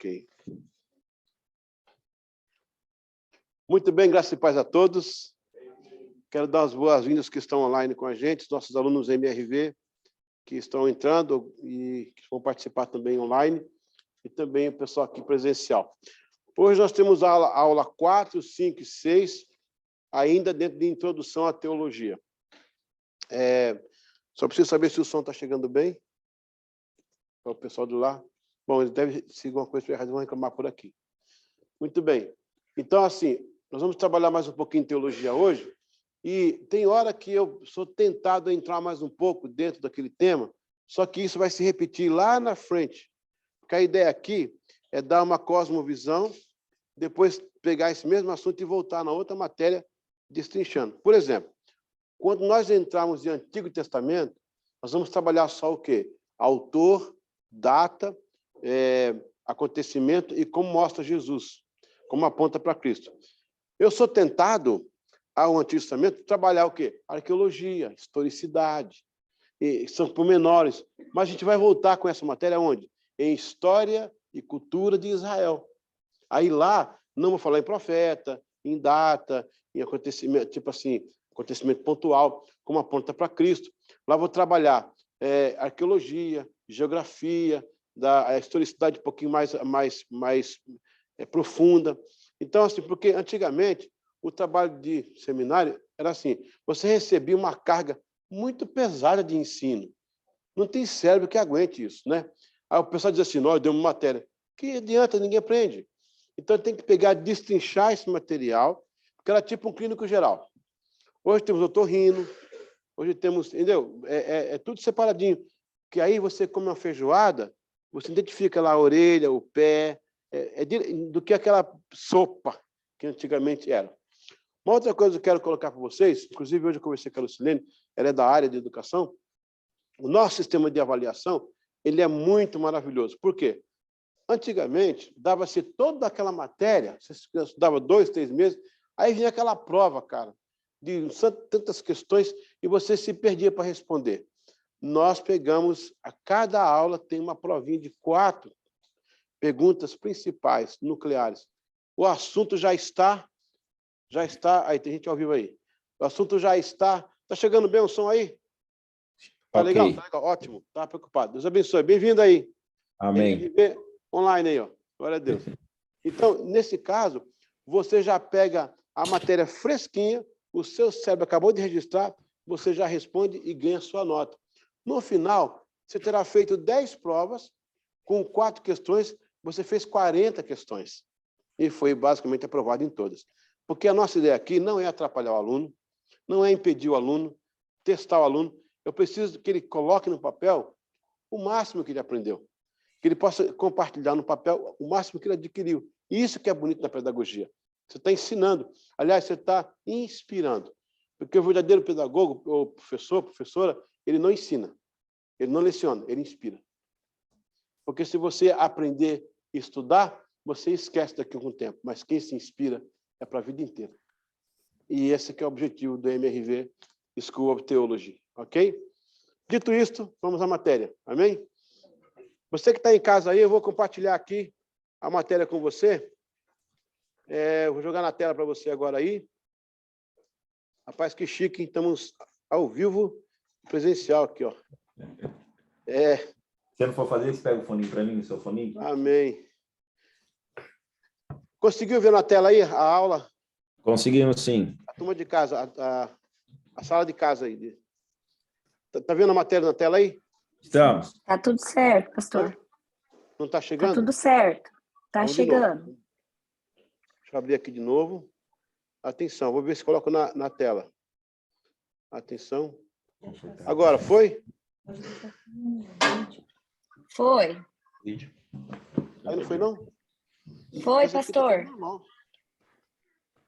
Ok. Muito bem, graças e paz a todos. Quero dar as boas-vindas que estão online com a gente, os nossos alunos MRV, que estão entrando e que vão participar também online, e também o pessoal aqui presencial. Hoje nós temos a aula 4, 5 e 6, ainda dentro de introdução à teologia. Só preciso saber se o som está chegando bem. Para o pessoal de lá. Bom, eles devem, se alguma coisa estiver errada, vão reclamar por aqui. Muito bem. Então, assim, nós vamos trabalhar mais um pouquinho em teologia hoje, e tem hora que eu sou tentado a entrar mais um pouco dentro daquele tema, só que isso vai se repetir lá na frente. Porque a ideia aqui é dar uma cosmovisão, depois pegar esse mesmo assunto e voltar na outra matéria, destrinchando. Por exemplo, quando nós entrarmos em Antigo Testamento, nós vamos trabalhar só o quê? Autor, data, acontecimento e como mostra Jesus, como aponta para Cristo. Eu sou tentado, ao Antigo Testamento, trabalhar o quê? Arqueologia, historicidade, são pormenores. Mas a gente vai voltar com essa matéria onde? Em História e Cultura de Israel. Aí lá, não vou falar em profeta, em data, em acontecimento, tipo assim, acontecimento pontual, como aponta para Cristo. Lá vou trabalhar arqueologia, geografia, a historicidade um pouquinho mais profunda. Então, assim, porque antigamente o trabalho de seminário era assim, você recebia uma carga muito pesada de ensino. Não tem cérebro que aguente isso, né? Aí o pessoal diz assim, nós demos uma matéria. Que adianta, ninguém aprende. Então, tem que pegar, destrinchar esse material, porque era tipo um clínico geral. Hoje temos otorrino, hoje temos, entendeu? É tudo separadinho. Que aí você come uma feijoada, você identifica lá a orelha, o pé, do que aquela sopa que antigamente era. Uma outra coisa que eu quero colocar para vocês, inclusive hoje eu conversei com a Lucilene, ela é da área de educação, o nosso sistema de avaliação, ele é muito maravilhoso. Por quê? Antigamente, dava-se toda aquela matéria, você estudava 2, 3 meses, aí vinha aquela prova, cara, de tantas questões, e você se perdia para responder. Nós pegamos, a cada aula tem uma provinha de 4 perguntas principais, nucleares. O assunto já está, aí tem gente ao vivo aí. O assunto já está chegando bem o som aí? Tá legal? Okay. Tá legal, ótimo, tá preocupado. Deus abençoe, bem-vindo aí. Amém. Online aí, ó. Glória a Deus. Então, nesse caso, você já pega a matéria fresquinha, o seu cérebro acabou de registrar, você já responde e ganha a sua nota. No final, você terá feito 10 provas, com 4 questões, você fez 40 questões. E foi basicamente aprovado em todas. Porque a nossa ideia aqui não é atrapalhar o aluno, não é impedir o aluno, testar o aluno. Eu preciso que ele coloque no papel o máximo que ele aprendeu, que ele possa compartilhar no papel o máximo que ele adquiriu. E isso que é bonito na pedagogia. Você está ensinando. Aliás, você está inspirando. Porque o verdadeiro pedagogo, ou professor, professora, ele não ensina, ele não leciona, ele inspira. Porque se você aprender e estudar, você esquece daqui a algum tempo. Mas quem se inspira é para a vida inteira. E esse que é o objetivo do MRV School of Theology. Ok? Dito isto, vamos à matéria. Amém? Você que está em casa aí, eu vou compartilhar aqui a matéria com você. Eu vou jogar na tela para você agora aí. Rapaz, que chique, estamos ao vivo, presencial aqui, ó. Se não for fazer, você pega o foninho para mim, o seu foninho? Amém. Conseguiu ver na tela aí a aula? Conseguimos, sim. A turma de casa, a sala de casa aí. Tá vendo a matéria na tela aí? Estamos. Tá tudo certo, pastor. Não está chegando? Tá tudo certo. Tá Vamos chegando. Deixa eu abrir aqui de novo. Atenção, vou ver se coloco na tela. Atenção. Agora, foi? Foi. Aí não foi, não? Foi, Mas aqui tá pastor. tudo normal.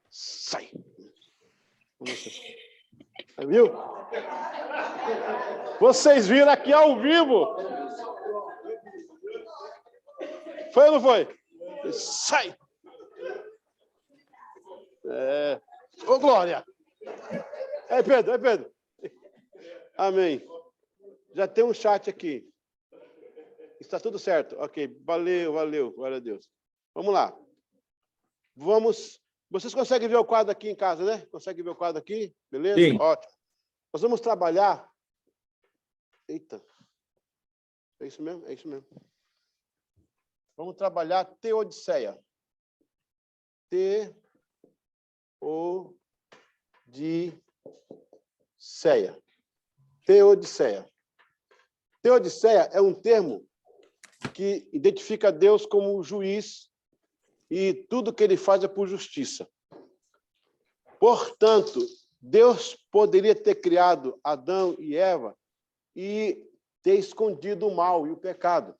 Sai. Aí, viu? Vocês viram aqui ao vivo. Foi ou não foi? Sai. Ô, Glória. Aí, Pedro. Amém. Já tem um chat aqui. Está tudo certo. Ok, valeu, glória a Deus. Vamos lá. Vocês conseguem ver o quadro aqui em casa, né? Conseguem ver o quadro aqui? Beleza? Sim. Ótimo. Nós vamos trabalhar... Eita. É isso mesmo? É isso mesmo. Vamos trabalhar Teodiceia. Teodiceia. Teodiceia. Teodiceia é um termo que identifica Deus como juiz e tudo que ele faz é por justiça. Portanto, Deus poderia ter criado Adão e Eva e ter escondido o mal e o pecado.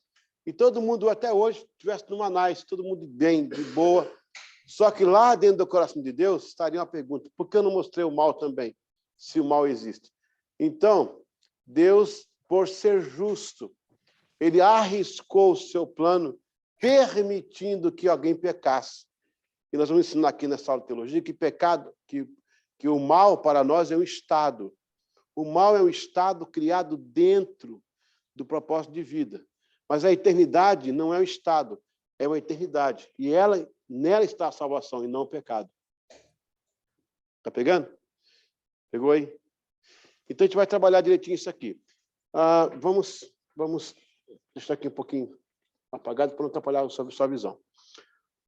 E todo mundo, até hoje, estivesse numa nice, todo mundo bem, de boa. Só que lá dentro do coração de Deus estaria uma pergunta: por que eu não mostrei o mal também, se o mal existe? Então, Deus, por ser justo, ele arriscou o seu plano, permitindo que alguém pecasse. E nós vamos ensinar aqui nessa aula de teologia que pecado, que o mal para nós é um estado. O mal é um estado criado dentro do propósito de vida. Mas a eternidade não é um estado, é uma eternidade. E nela está a salvação e não o pecado. Está pegando? Pegou aí? Então, a gente vai trabalhar direitinho isso aqui. Vamos deixar aqui um pouquinho apagado para não atrapalhar a sua visão.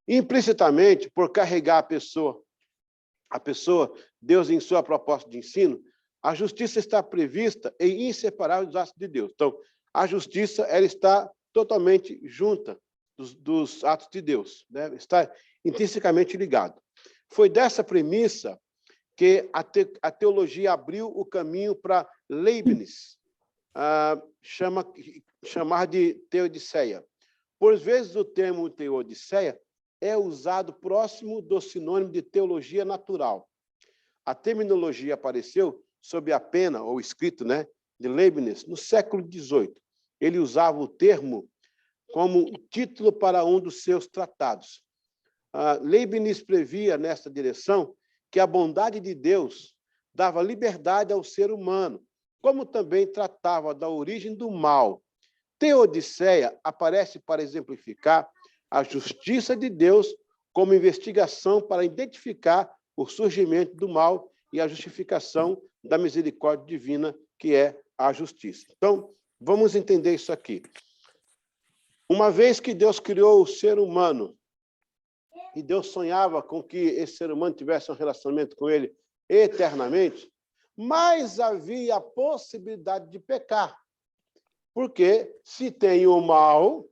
Implicitamente, por carregar a pessoa, Deus em sua proposta de ensino, a justiça está prevista e inseparável dos atos de Deus. Então, a justiça ela está totalmente junta dos atos de Deus, né? Está intrinsecamente ligado. Foi dessa premissa que a teologia abriu o caminho para Leibniz chamar de teodiceia. Por vezes, o termo teodiceia é usado próximo do sinônimo de teologia natural. A terminologia apareceu sob a pena, ou escrito, né, de Leibniz, no século XVIII. Ele usava o termo como título para um dos seus tratados. Leibniz previa, nessa direção, que a bondade de Deus dava liberdade ao ser humano, como também tratava da origem do mal. Teodiceia aparece para exemplificar a justiça de Deus como investigação para identificar o surgimento do mal e a justificação da misericórdia divina, que é a justiça. Então, vamos entender isso aqui. Uma vez que Deus criou o ser humano, e Deus sonhava com que esse ser humano tivesse um relacionamento com ele eternamente, mas havia a possibilidade de pecar. Porque se tem o mal,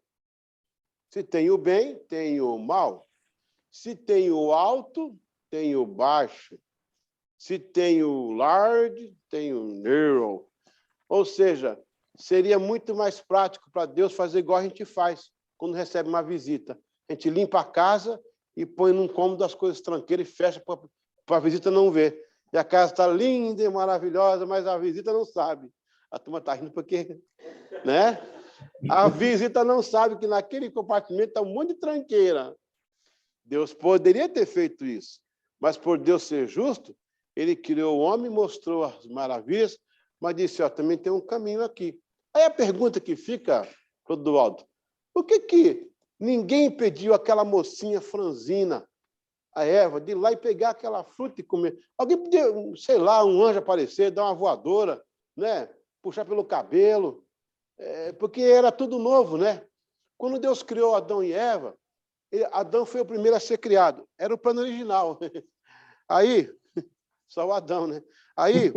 se tem o bem, tem o mal. Se tem o alto, tem o baixo. Se tem o large, tem o narrow. Ou seja, seria muito mais prático para Deus fazer igual a gente faz quando recebe uma visita. A gente limpa a casa e põe num cômodo as coisas tranqueiras e fecha para a visita não ver. E a casa está linda e maravilhosa, mas a visita não sabe. A turma está rindo porque, né? A visita não sabe que naquele compartimento está um monte de tranqueira. Deus poderia ter feito isso, mas por Deus ser justo, ele criou o homem, mostrou as maravilhas, mas disse, também tem um caminho aqui. Aí a pergunta que fica, Clodoaldo, por que ninguém pediu aquela mocinha franzina, a Eva, de ir lá e pegar aquela fruta e comer? Alguém podia, sei lá, um anjo aparecer, dar uma voadora, né? Puxar pelo cabelo, porque era tudo novo, né? Quando Deus criou Adão e Eva, Adão foi o primeiro a ser criado. Era o plano original. Aí, só o Adão, né? Aí,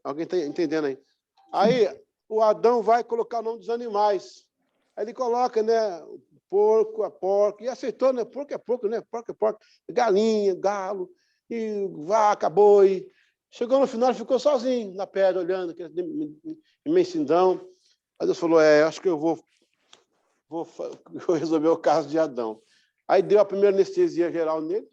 alguém está entendendo aí? Aí, o Adão vai colocar o nome dos animais. Aí ele coloca, né? Porco, a porco, e aceitou, né? Porco é porco, né? Porco é porco. Galinha, galo, e vaca, boi. Chegou no final, ficou sozinho na pedra, olhando, imensidão. Aí Deus falou, acho que eu vou resolver o caso de Adão. Aí deu a primeira anestesia geral nele,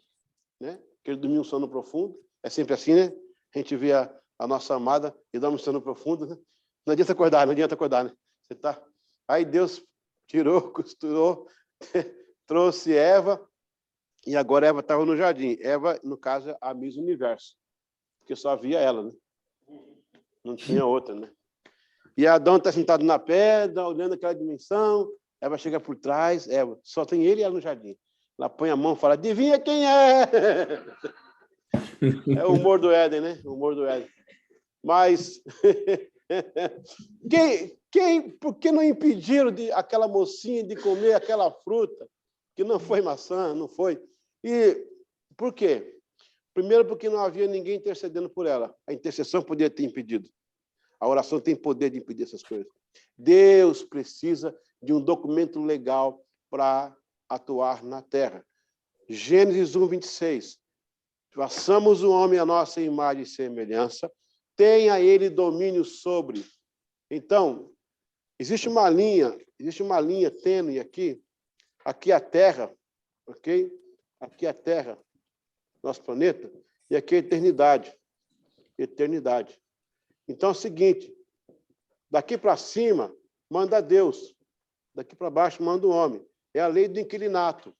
né? Que ele dormiu um sono profundo. É sempre assim, né? A gente vê a nossa amada e dá um sono profundo, né? Não adianta acordar, né? Você tá... Aí Deus tirou, costurou, trouxe Eva, e agora Eva estava no jardim. Eva, no caso, é a Miss Universo, porque só havia ela, né? Não tinha outra, né? E Adão está sentado na pedra, olhando aquela dimensão. Eva chega por trás, Eva, só tem ele e ela no jardim. Ela põe a mão e fala, adivinha quem é? É o humor do Éden, né? O humor do Éden. Mas por que não impediram aquela mocinha de comer aquela fruta? Que não foi maçã, não foi. E por quê? Primeiro, porque não havia ninguém intercedendo por ela. A intercessão poderia ter impedido. A oração tem poder de impedir essas coisas. Deus precisa de um documento legal para atuar na terra. Gênesis 1, 26. Façamos o homem a nossa imagem e semelhança, tenha ele domínio sobre. Então, existe uma linha tênue aqui. Aqui é a Terra, ok? Aqui é a Terra, nosso planeta, e aqui é a eternidade. Eternidade. Então é o seguinte, daqui para cima, manda Deus. Daqui para baixo, manda o homem. É a lei do inquilinato.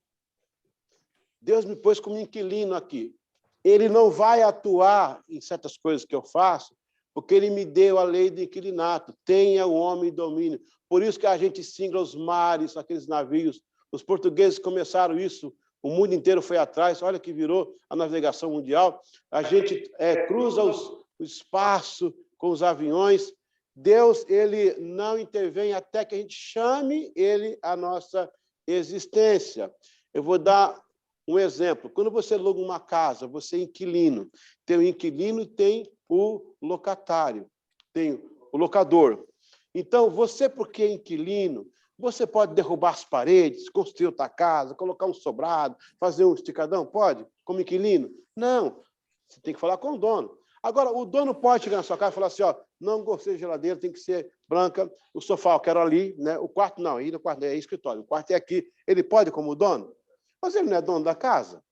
Deus me pôs como inquilino aqui. Ele não vai atuar em certas coisas que eu faço, porque ele me deu a lei do inquilinato. Tenha o homem domínio. Por isso que a gente singra os mares, aqueles navios. Os portugueses começaram isso, o mundo inteiro foi atrás. Olha que virou a navegação mundial. A gente cruza o espaço com os aviões. Deus, ele não intervém até que a gente chame ele à nossa existência. Eu vou dar um exemplo. Quando você aluga uma casa, você é inquilino. Tem o inquilino e tem o locatário. Tem o locador. Então, você, porque é inquilino, você pode derrubar as paredes, construir outra casa, colocar um sobrado, fazer um esticadão? Pode? Como inquilino? Não. Você tem que falar com o dono. Agora, o dono pode chegar na sua casa e falar assim, ó, não gostei de geladeira, tem que ser branca, o sofá eu quero ali, né? O quarto não, aí no quarto é escritório, o quarto é aqui. Ele pode como dono? Mas ele não é dono da casa.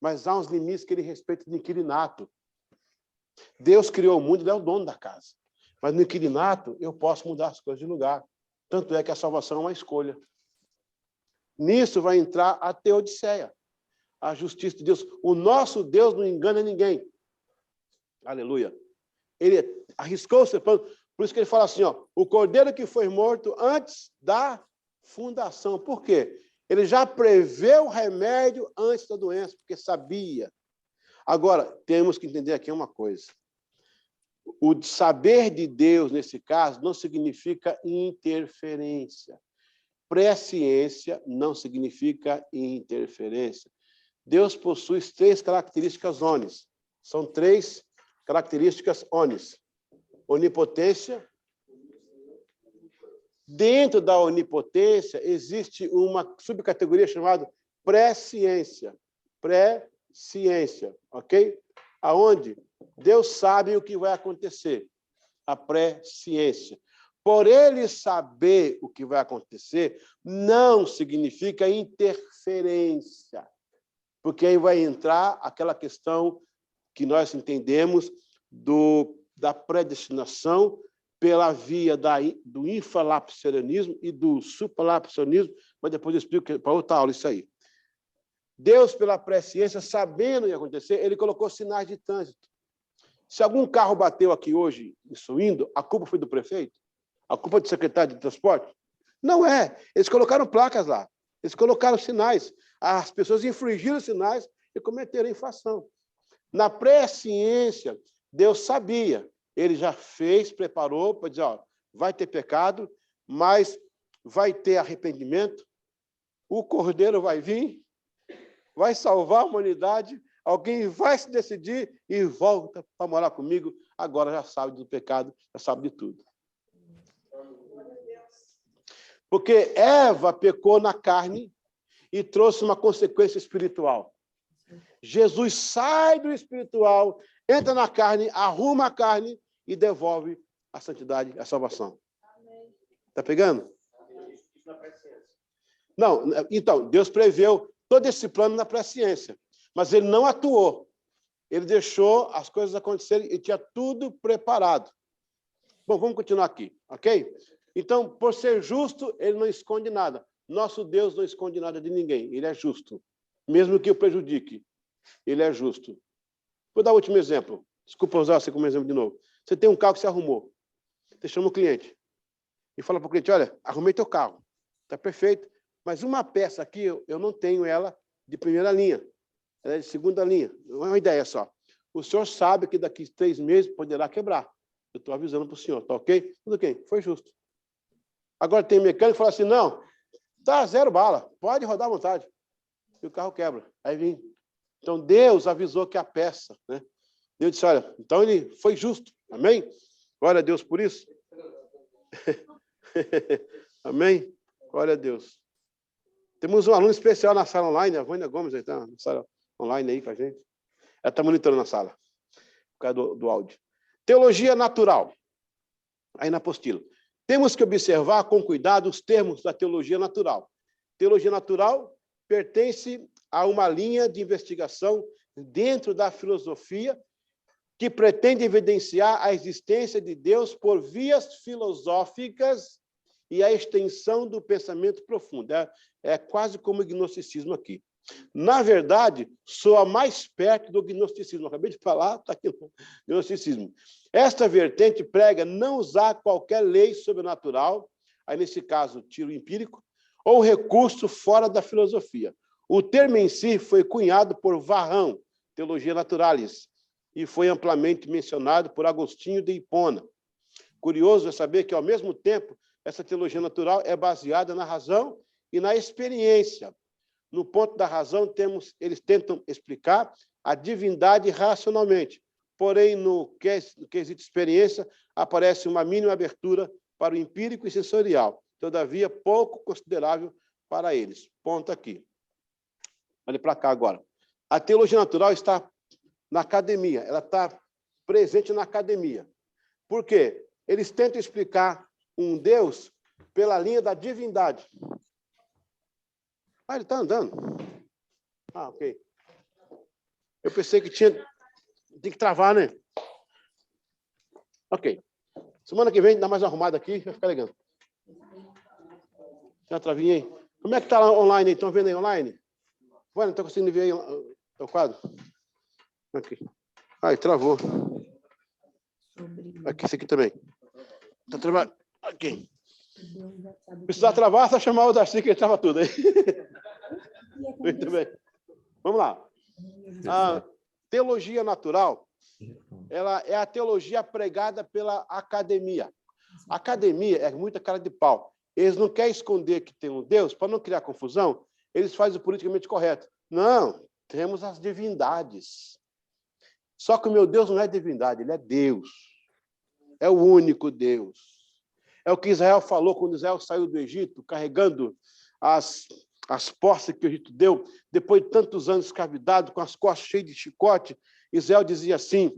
Mas há uns limites que ele respeita do inquilinato. Deus criou o mundo, ele é o dono da casa. Mas no inquilinato, eu posso mudar as coisas de lugar. Tanto é que a salvação é uma escolha. Nisso vai entrar a teodiceia, a justiça de Deus. O nosso Deus não engana ninguém. Aleluia. Ele arriscou o seu plano. Por isso que ele fala assim, ó, o cordeiro que foi morto antes da fundação. Por quê? Ele já preveu o remédio antes da doença, porque sabia. Agora, temos que entender aqui uma coisa. O saber de Deus, nesse caso, não significa interferência. Presciência não significa interferência. Deus possui 3 características onis. São 3 características onis. Onipotência. Dentro da onipotência, existe uma subcategoria chamada presciência. Presciência, ok? Aonde Deus sabe o que vai acontecer. A presciência. Por ele saber o que vai acontecer, não significa interferência. Porque aí vai entrar aquela questão que nós entendemos da predestinação pela via do infralapsarianismo e do supralapsarianismo, mas depois eu explico para outra aula isso aí. Deus, pela presciência, sabendo o que ia acontecer, ele colocou sinais de trânsito. Se algum carro bateu aqui hoje, isso indo, a culpa foi do prefeito? A culpa do secretário de transporte? Não é. Eles colocaram placas lá. Eles colocaram sinais. As pessoas infringiram os sinais e cometeram infração. Na presciência, Deus sabia. Ele já fez, preparou para dizer, ó, vai ter pecado, mas vai ter arrependimento, o Cordeiro vai vir, vai salvar a humanidade, alguém vai se decidir e volta para morar comigo, agora já sabe do pecado, já sabe de tudo. Porque Eva pecou na carne e trouxe uma consequência espiritual. Jesus sai do espiritual, entra na carne, arruma a carne e devolve a santidade, a salvação. Está pegando? Não, então, Deus preveu todo esse plano na presciência, mas ele não atuou. Ele deixou as coisas acontecerem e tinha tudo preparado. Bom, vamos continuar aqui, ok? Então, por ser justo, ele não esconde nada. Nosso Deus não esconde nada de ninguém. Ele é justo, mesmo que o prejudique. Ele é justo. Vou dar o último exemplo. Desculpa usar você como exemplo de novo. Você tem um carro que você arrumou. Você chama o cliente e fala para o cliente, olha, arrumei teu carro, está perfeito, mas uma peça aqui, eu não tenho ela de primeira linha, ela é de segunda linha. Não é uma ideia só. O senhor sabe que daqui 3 meses poderá quebrar. Eu estou avisando para o senhor, tá ok? Tudo ok, foi justo. Agora tem mecânico que fala assim, não, tá 0 bala, pode rodar à vontade. E o carro quebra. Aí vem. Então, Deus avisou que a peça, né? Deus disse, olha, então ele foi justo. Amém? Glória a Deus por isso. Amém? Glória a Deus. Temos um aluno especial na sala online, a Vânia Gomes, está na sala online aí com a gente. Ela está monitorando a sala, por causa do áudio. Teologia natural. Aí na apostila. Temos que observar com cuidado os termos da teologia natural. Teologia natural pertence a uma linha de investigação dentro da filosofia que pretende evidenciar a existência de Deus por vias filosóficas e a extensão do pensamento profundo. É quase como o gnosticismo aqui. Na verdade, soa mais perto do gnosticismo. Acabei de falar, está aqui no gnosticismo. Esta vertente prega não usar qualquer lei sobrenatural, aí nesse caso, tiro empírico, ou recurso fora da filosofia. O termo em si foi cunhado por Varrão, Teologia Naturalis, e foi amplamente mencionado por Agostinho de Hipona. Curioso é saber que, ao mesmo tempo, essa teologia natural é baseada na razão e na experiência. No ponto da razão, eles tentam explicar a divindade racionalmente. Porém, no quesito experiência, aparece uma mínima abertura para o empírico e sensorial. Todavia, pouco considerável para eles. Ponto aqui. Olhe para cá agora. A teologia natural está na academia, ela está presente na academia. Por quê? Eles tentam explicar um Deus pela linha da divindade. Ah, ele está andando. Ah, ok. Eu pensei que tem que travar, né? Ok. Semana que vem, dá mais arrumado aqui, vai ficar legal. Tem uma travinha aí. Como é que está lá online aí? Estão vendo aí online? Vai, não estou conseguindo ver aí o quadro. Aqui. Ai, travou. Aqui, esse aqui também. Está travando. Aqui. Precisar travar, só chamar o Darcy, que ele trava tudo aí. Muito bem. Vamos lá. A teologia natural, ela é a teologia pregada pela academia. A academia é muita cara de pau. Eles não querem esconder que tem um Deus, para não criar confusão, eles fazem o politicamente correto. Não, temos as divindades. Só que o meu Deus não é divindade, ele é Deus. É o único Deus. É o que Israel falou quando Israel saiu do Egito, carregando as posses que o Egito deu, depois de tantos anos escravizado, com as costas cheias de chicote. Israel dizia assim,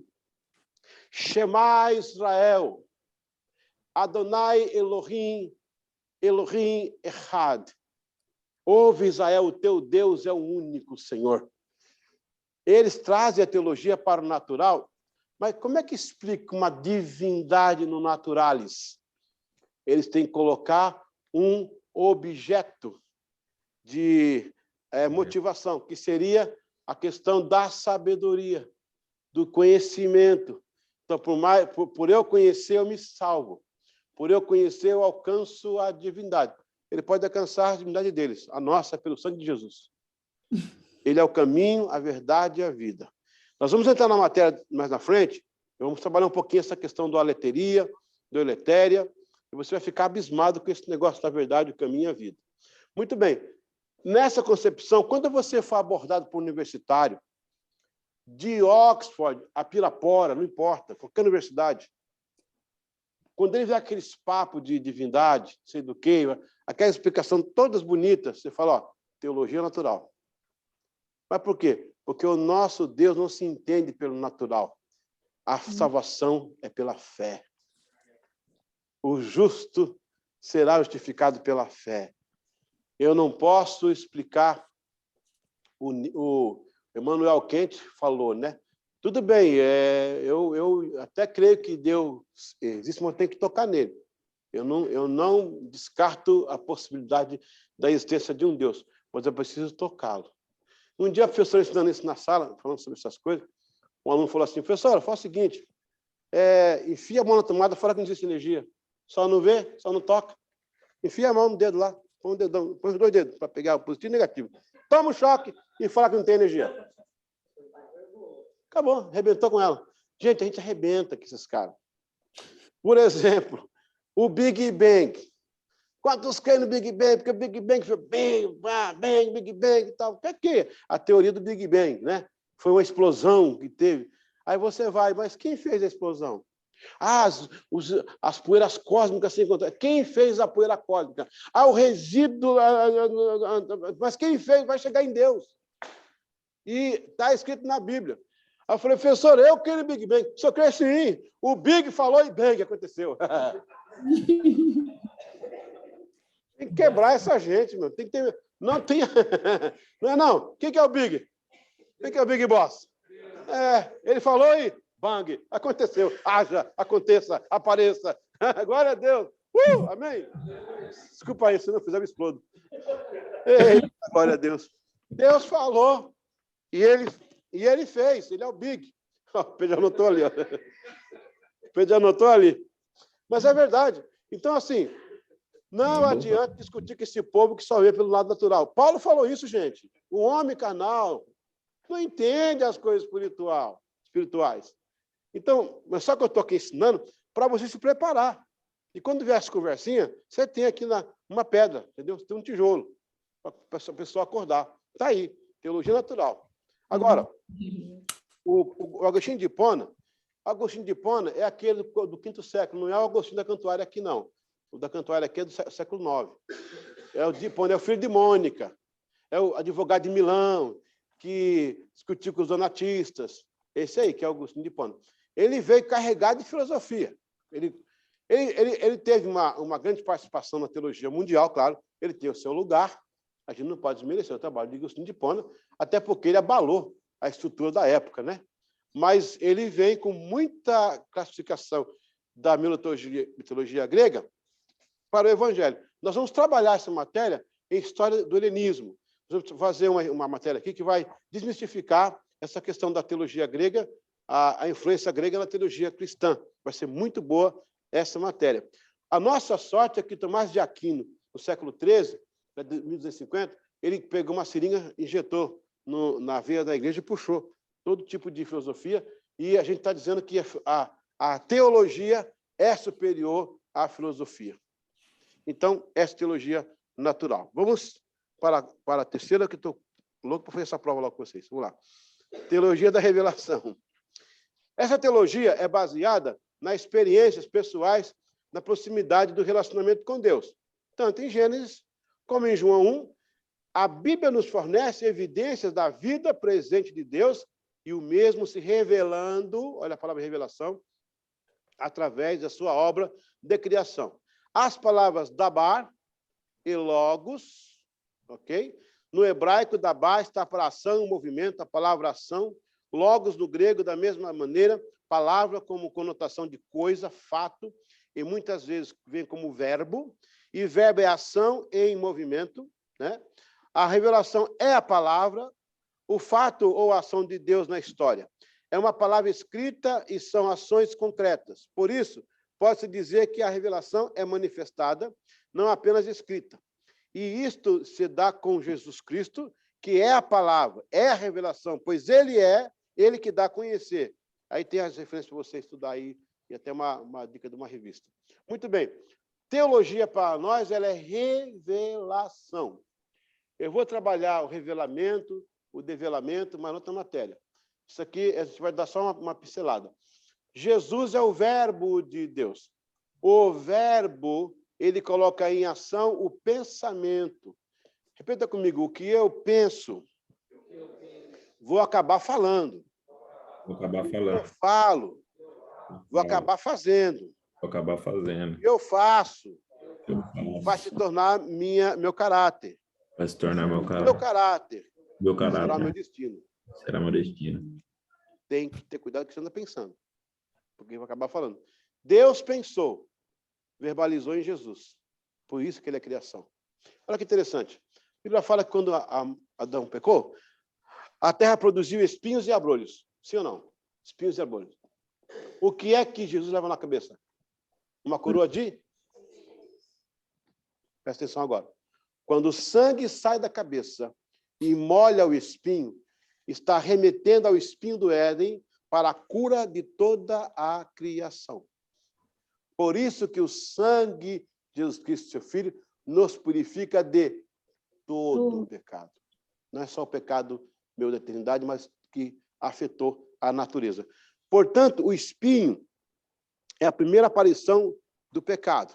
Shema Israel, Adonai Elohim, Elohim Echad. Ouve, Israel, o teu Deus é o único Senhor. Eles trazem a teologia para o natural, mas como é que explica uma divindade no naturalis? Eles têm que colocar um objeto de motivação, que seria a questão da sabedoria, do conhecimento. Então, por eu conhecer, eu me salvo. Por eu conhecer, eu alcanço a divindade. Ele pode alcançar a divindade deles. A nossa é pelo sangue de Jesus. Ele é o caminho, a verdade e a vida. Nós vamos entrar na matéria mais na frente, e vamos trabalhar um pouquinho essa questão do aletheria, do eletéria, e você vai ficar abismado com esse negócio da verdade, o caminho e a vida. Muito bem. Nessa concepção, quando você for abordado por um universitário de Oxford, a Pirapora, não importa, qualquer universidade, quando ele vê aqueles papos de divindade, sei do quê, aquela explicação todas bonitas, você fala, ó, teologia natural. Mas por quê? Porque o nosso Deus não se entende pelo natural. A salvação é pela fé. O justo será justificado pela fé. Eu não posso explicar, o Emmanuel Kant falou, né? Tudo bem, eu até creio que Deus existe, mas tem que tocar nele. Eu não descarto a possibilidade da existência de um Deus, mas eu preciso tocá-lo. Um dia, a professora ensinando isso na sala, falando sobre essas coisas, um aluno falou assim, professora, faz o seguinte, enfia a mão na tomada, fala que não existe energia. Só não vê, só não toca. Enfia a mão no dedo lá, põe o dedão, põe os 2 dedos para pegar o positivo e o negativo. Toma o choque e fala que não tem energia. Acabou, arrebentou com ela. Gente, a gente arrebenta com esses caras. Por exemplo, o Big Bang. Quantos creem no Big Bang? Porque o Big Bang foi bang, Big Bang e tal. O que é a teoria do Big Bang, né? Foi uma explosão que teve. Aí você vai, mas quem fez a explosão? As poeiras cósmicas se encontraram. Quem fez a poeira cósmica? O resíduo. Mas quem fez vai chegar em Deus. E está escrito na Bíblia. Aí eu falei, professor, eu creio no Big Bang. O senhor crê sim. O Big falou e Bang aconteceu. Tem que quebrar essa gente, meu. Tem que ter. Não tem. Não é não. O que é o Big? O que é o Big Boss? Ele falou e bang, aconteceu. Haja, aconteça, apareça. Glória a Deus. Amém. Desculpa aí, se não fizer, eu explodo. Eita, glória a Deus. Deus falou e ele fez. Ele é o Big. O Pedro anotou ali. O Pedro anotou ali. Mas é verdade. Então, assim, não adianta discutir com esse povo que só vê pelo lado natural. Paulo falou isso, gente. O homem carnal não entende as coisas espirituais. Então, mas só que eu estou aqui ensinando para você se preparar. E quando vier essa conversinha, você tem aqui uma pedra, entendeu? Você tem um tijolo para a pessoa acordar. Está aí, teologia natural. Agora, o Agostinho de Hipona é aquele do 5º século, não é o Agostinho da Cantuária aqui, não. O da Cantuária aqui é do século IX. É o de Hipona, é o filho de Mônica, é o advogado de Milão, que discutiu com os donatistas. Esse aí, que é Agostinho de Hipona. Ele veio carregado de filosofia. Ele teve uma grande participação na teologia mundial, claro. Ele tem o seu lugar. A gente não pode desmerecer o trabalho de Agostinho de Hipona, até porque ele abalou a estrutura da época, né? Mas ele vem com muita classificação da mitologia grega para o Evangelho. Nós vamos trabalhar essa matéria em história do helenismo. Nós vamos fazer uma matéria aqui que vai desmistificar essa questão da teologia grega, a influência grega na teologia cristã. Vai ser muito boa essa matéria. A nossa sorte é que Tomás de Aquino, no século XIII, 1250, ele pegou uma seringa, injetou na veia da igreja e puxou todo tipo de filosofia, e a gente está dizendo que a teologia é superior à filosofia. Então, essa teologia natural. Vamos para a terceira, que estou louco para fazer essa prova logo com vocês. Vamos lá. Teologia da revelação. Essa teologia é baseada nas experiências pessoais, na proximidade do relacionamento com Deus. Tanto em Gênesis como em João 1, a Bíblia nos fornece evidências da vida presente de Deus e o mesmo se revelando, olha a palavra revelação, através da sua obra de criação. As palavras dabar e logos, ok? No hebraico, dabar está para ação, movimento, a palavra ação. Logos, no grego, da mesma maneira, palavra como conotação de coisa, fato, e muitas vezes vem como verbo, e verbo é ação em movimento, né? A revelação é a palavra, o fato ou a ação de Deus na história. É uma palavra escrita e são ações concretas. Por isso, pode-se dizer que a revelação é manifestada, não apenas escrita. E isto se dá com Jesus Cristo, que é a palavra, é a revelação, pois ele que dá a conhecer. Aí tem as referências para você estudar aí, e até uma dica de uma revista. Muito bem. Teologia para nós, ela é revelação. Eu vou trabalhar o revelamento, o develamento, mas não outra matéria. Isso aqui a gente vai dar só uma pincelada. Jesus é o verbo de Deus. O verbo, ele coloca em ação o pensamento. Repita comigo, o que eu penso, vou acabar falando. Vou acabar falando. Eu falo, vou acabar fazendo. Vou acabar fazendo. Eu faço, vai se tornar meu caráter. Vai se tornar meu caráter. Meu caráter. Meu caráter. Será meu destino. Será meu destino. Tem que ter cuidado com o que você anda pensando. Porque vai acabar falando. Deus pensou, verbalizou em Jesus. Por isso que ele é criação. Olha que interessante. A Bíblia fala que quando Adão pecou, a terra produziu espinhos e abrolhos. Sim ou não? Espinhos e abrolhos. O que é que Jesus leva na cabeça? Uma coroa de... Presta atenção agora. Quando o sangue sai da cabeça e molha o espinho, está remetendo ao espinho do Éden para a cura de toda a criação. Por isso que o sangue de Jesus Cristo, seu Filho, nos purifica de todo o pecado. Não é só o pecado meu da eternidade, mas que afetou a natureza. Portanto, o espinho é a primeira aparição do pecado.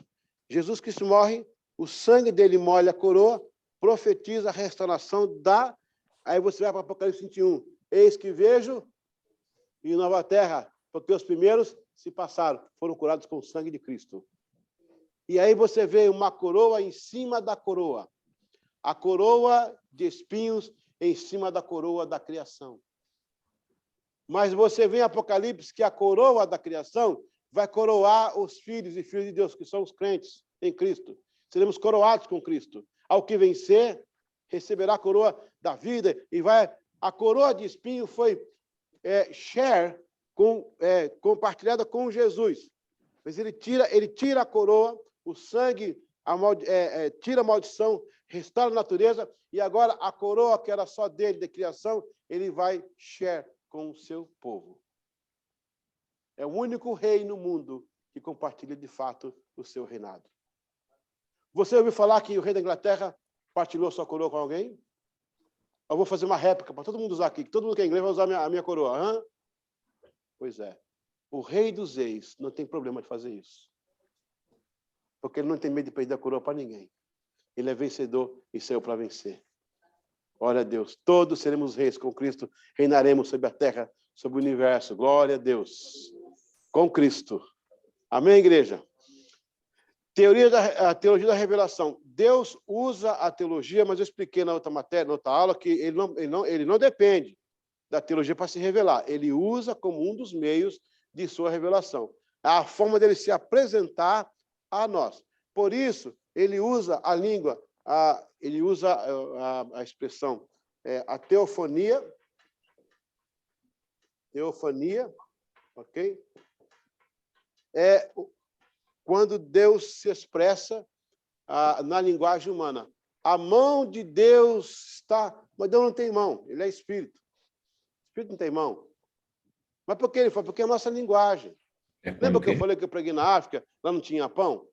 Jesus Cristo morre, o sangue dele molha a coroa, profetiza a restauração da... Aí você vai para Apocalipse 21. Eis que vejo em nova terra, porque os primeiros se passaram, foram curados com o sangue de Cristo. E aí você vê uma coroa em cima da coroa. A coroa de espinhos em cima da coroa da criação. Mas você vê em Apocalipse que a coroa da criação vai coroar os filhos e filhas de Deus, que são os crentes em Cristo. Seremos coroados com Cristo. Ao que vencer, receberá a coroa da vida e vai... A coroa de espinho foi compartilhada com Jesus. Mas ele tira a coroa, o sangue tira a maldição, restaura a natureza, e agora a coroa que era só dele, de criação, ele vai share com o seu povo. É o único rei no mundo que compartilha de fato o seu reinado. Você ouviu falar que o rei da Inglaterra partilhou sua coroa com alguém? Eu vou fazer uma réplica para todo mundo usar aqui, que todo mundo que é inglês vai usar a minha coroa. Hã? Pois é. O rei dos reis não tem problema de fazer isso. Porque ele não tem medo de perder a coroa para ninguém. Ele é vencedor e saiu para vencer. Glória a Deus. Todos seremos reis com Cristo. Reinaremos sobre a terra, sobre o universo. Glória a Deus. Com Cristo. Amém, igreja? A teologia da revelação. Deus usa a teologia, mas eu expliquei na outra matéria, na outra aula, que ele não depende da teologia para se revelar. Ele usa como um dos meios de sua revelação. É a forma dele se apresentar a nós. Por isso, ele usa a língua, ele usa a expressão, a teofania, ok? É quando Deus se expressa na linguagem humana. A mão de Deus está... Mas Deus não tem mão, ele é espírito. O espírito não tem mão. Mas por que ele fala? Porque é a nossa linguagem. Lembra que eu falei que eu preguei na África, lá não tinha pão?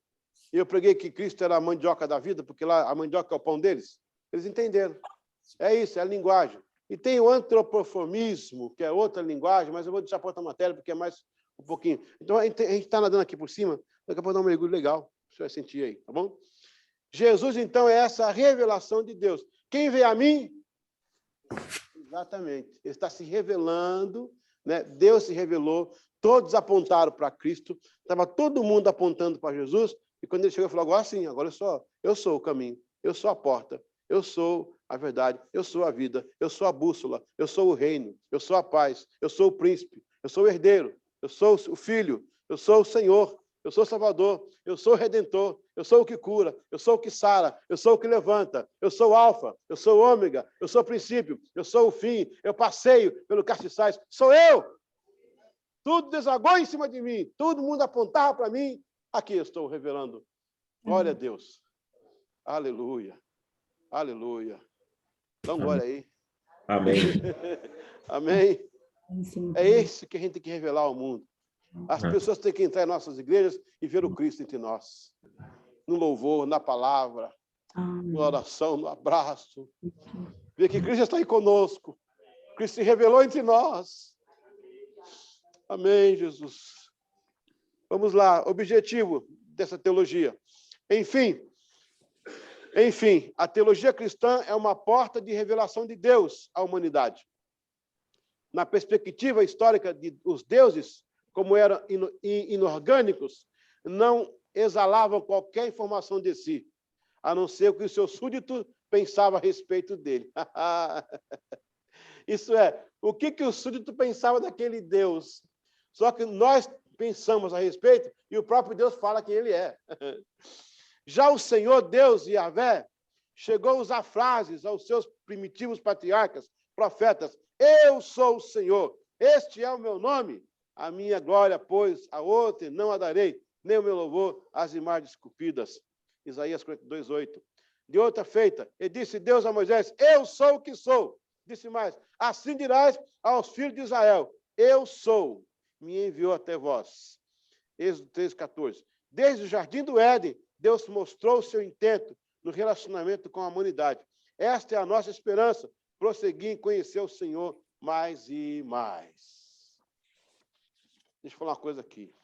E eu preguei que Cristo era a mandioca da vida, porque lá a mandioca é o pão deles? Eles entenderam. É isso, é a linguagem. E tem o antropoformismo, que é outra linguagem, mas eu vou deixar para outra matéria, porque é mais um pouquinho. Então, a gente está nadando aqui por cima, daqui a pouco dá um mergulho legal. Você vai sentir aí, tá bom? Jesus, então, é essa revelação de Deus. Quem vê a mim? Exatamente. Ele está se revelando, né? Deus se revelou, todos apontaram para Cristo, estava todo mundo apontando para Jesus, e quando ele chegou, ele falou, agora sim, agora eu sou o caminho, eu sou a porta, eu sou a verdade, eu sou a vida, eu sou a bússola, eu sou o reino, eu sou a paz, eu sou o príncipe, eu sou o herdeiro, eu sou o filho, eu sou o Senhor, eu sou o Salvador, eu sou o Redentor, eu sou o que cura, eu sou o que sara, eu sou o que levanta, eu sou o alfa, eu sou o ômega, eu sou o princípio, eu sou o fim, eu passeio pelo castiçais, sou eu! Tudo desagou em cima de mim, todo mundo apontava para mim, aqui eu estou revelando. Glória a Deus. Aleluia. Aleluia. Dá um glória aí. Amém. Amém. É isso que a gente tem que revelar ao mundo. As pessoas têm que entrar em nossas igrejas e ver o Cristo entre nós. No louvor, na palavra, na oração, no abraço. Ver que Cristo está aí conosco. Cristo se revelou entre nós. Amém, Jesus. Vamos lá. Objetivo dessa teologia. Enfim, a teologia cristã é uma porta de revelação de Deus à humanidade. Na perspectiva histórica de os deuses, como eram inorgânicos, não exalavam qualquer informação de si, a não ser o que o seu súdito pensava a respeito dele. Isso é, o que o súdito pensava daquele Deus? Só que nós pensamos a respeito e o próprio Deus fala quem ele é. Já o Senhor Deus, Yahvé, chegou a usar frases aos seus primitivos patriarcas, profetas. Eu sou o Senhor, este é o meu nome. a minha glória, pois, a outra não a darei, nem o meu louvor às imagens esculpidas. Isaías 42, 8. De outra feita, e disse Deus a Moisés, eu sou o que sou. Disse mais, assim dirás aos filhos de Israel, eu sou, me enviou até vós. Êxodo 3, 14. Desde o jardim do Éden, Deus mostrou o seu intento no relacionamento com a humanidade. Esta é a nossa esperança, prosseguir em conhecer o Senhor mais e mais. Deixa eu falar uma coisa aqui.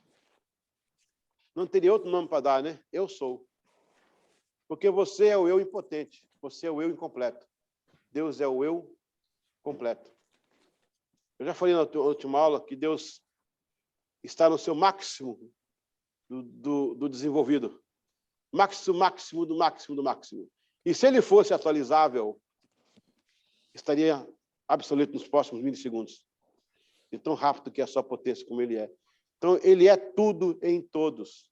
Não teria outro nome para dar, né? Eu sou. Porque você é o eu impotente, você é o eu incompleto. Deus é o eu completo. Eu já falei na última aula que Deus está no seu máximo do desenvolvido. Máximo do máximo. E se ele fosse atualizável, estaria absoluto nos próximos milissegundos. De tão rápido que é a sua potência como ele é. Então, ele é tudo em todos.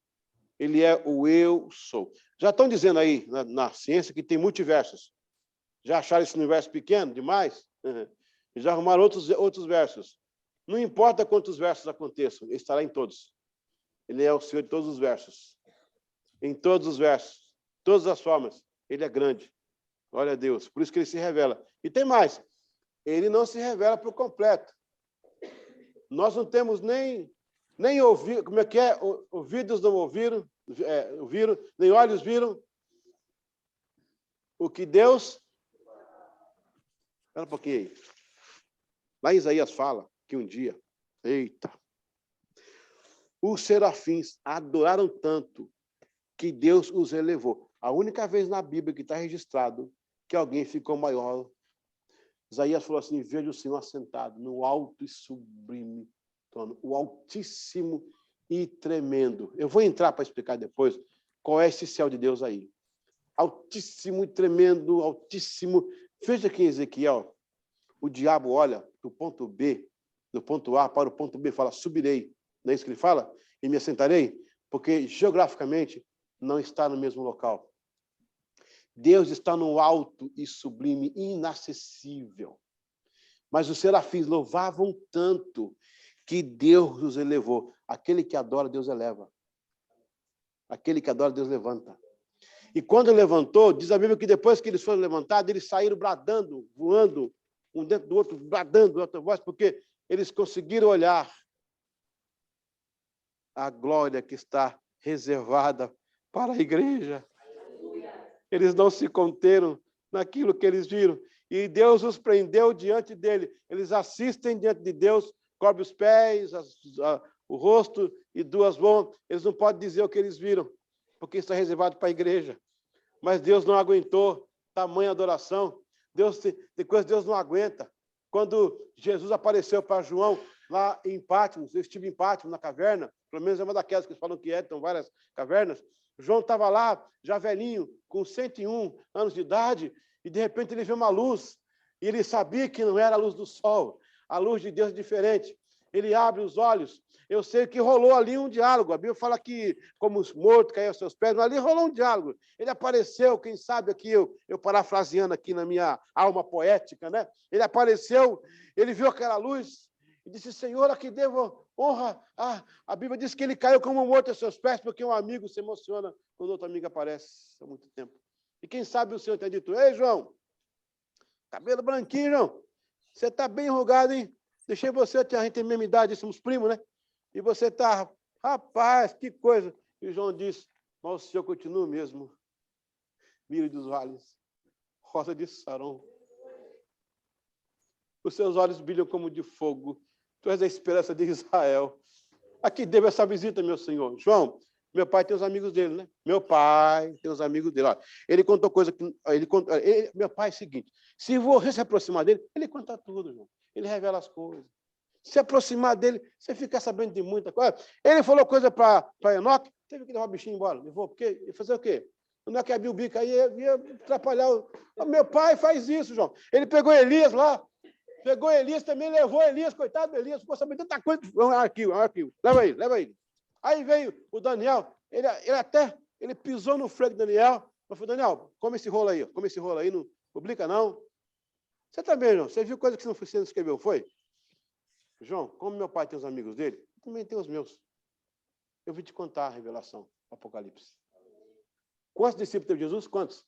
Ele é o eu sou. Já estão dizendo aí na ciência que tem multiversos. Já acharam esse universo pequeno demais? Já arrumaram outros versos. Não importa quantos versos aconteçam, ele estará em todos. Ele é o Senhor de todos os versos. Em todos os versos, todas as formas, ele é grande. Glória a Deus. Por isso que ele se revela. E tem mais. Ele não se revela por completo. Nós não temos nem ouvido, como é que é? Ouvidos não ouviram, nem olhos viram o que Deus... Espera um pouquinho aí. Lá em Isaías fala que um dia, os serafins adoraram tanto que Deus os elevou. A única vez na Bíblia que está registrado que alguém ficou maior. Isaías falou assim, veja o Senhor assentado no alto e sublime trono, o altíssimo e tremendo. Eu vou entrar para explicar depois qual é esse céu de Deus aí. Altíssimo e tremendo, altíssimo. Veja aqui em Ezequiel, o diabo olha do ponto B, do ponto A para o ponto B, fala, subirei. Não é isso que ele fala? E me assentarei? Porque geograficamente não está no mesmo local. Deus está no alto e sublime, inacessível. Mas os serafins louvavam tanto que Deus os elevou. Aquele que adora, Deus eleva. Aquele que adora, Deus levanta. E quando levantou, diz a Bíblia que depois que eles foram levantados, eles saíram bradando, voando, um dentro do outro, bradando, outra voz, porque eles conseguiram olhar a glória que está reservada para a igreja. Eles não se conteram naquilo que eles viram. E Deus os prendeu diante dele. Eles assistem diante de Deus, cobre os pés, o rosto e duas mãos. Eles não podem dizer o que eles viram, porque está reservado para a igreja. Mas Deus não aguentou tamanha adoração. Tem coisa que Deus não aguenta. Quando Jesus apareceu para João lá em Patmos, eu estive em Patmos, na caverna, pelo menos é uma daquelas que eles falam que tem várias cavernas. João estava lá, já velhinho, com 101 anos de idade, e de repente ele viu uma luz, e ele sabia que não era a luz do sol, a luz de Deus é diferente. Ele abre os olhos. Eu sei que rolou ali um diálogo. A Bíblia fala que, como os mortos caíram aos seus pés, mas ali rolou um diálogo. Ele apareceu, quem sabe aqui, eu parafraseando aqui na minha alma poética, né? Ele apareceu, ele viu aquela luz e disse, Senhor, a que devo honra. A Bíblia diz que ele caiu como morto aos seus pés, porque um amigo se emociona quando outro amigo aparece há muito tempo. E quem sabe o Senhor tem dito, ei, João, cabelo branquinho, João, você está bem enrugado, hein? Deixei você, a gente tem a mesma idade, somos primos, né? E você está, rapaz, que coisa. E João disse, mas o Senhor continua mesmo. Mire dos vales, rosa de Saron. Os seus olhos brilham como de fogo. Tu és a esperança de Israel. Aqui devo essa visita, meu Senhor. João, meu pai tem os amigos dele, né? Meu pai tem os amigos dele. Olha, ele contou coisa que... meu pai é o seguinte, se você se aproximar dele, ele conta tudo, João. Ele revela as coisas. Se aproximar dele, você fica sabendo de muita coisa. Ele falou coisa para Enoque, teve que levar o bichinho embora. Levou, porque ia fazer o quê? Enoque abriu o bico aí, ia atrapalhar. Meu pai faz isso, João. Ele pegou Elias lá, pegou Elias também, levou Elias, coitado do Elias, ficou sabendo tanta coisa. É um arquivo. Leva ele. Aí veio o Daniel, ele pisou no freio do Daniel, falou, Daniel, come esse rolo aí, não publica não. Você também, João, você viu coisa que você não escreveu, foi? João, como meu pai tem os amigos dele, Também tem os meus. Eu vim te contar a revelação, Apocalipse. Quantos discípulos teve Jesus? Quantos?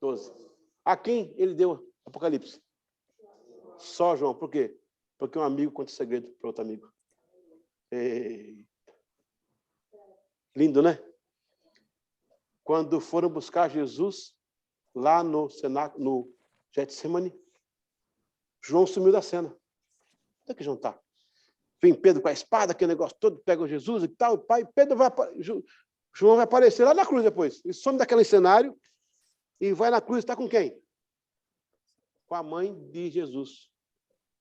12. A quem ele deu Apocalipse? Só João. Por quê? Porque um amigo conta segredo para outro amigo. Lindo, né? Quando foram buscar Jesus lá no cenáculo, no Getsemane, João sumiu da cena. Onde é que João está? Vem Pedro com a espada, aquele negócio todo, pega o Jesus e tal, o pai, João vai aparecer lá na cruz depois. Ele some daquele cenário e vai na cruz, está com quem? Com a mãe de Jesus.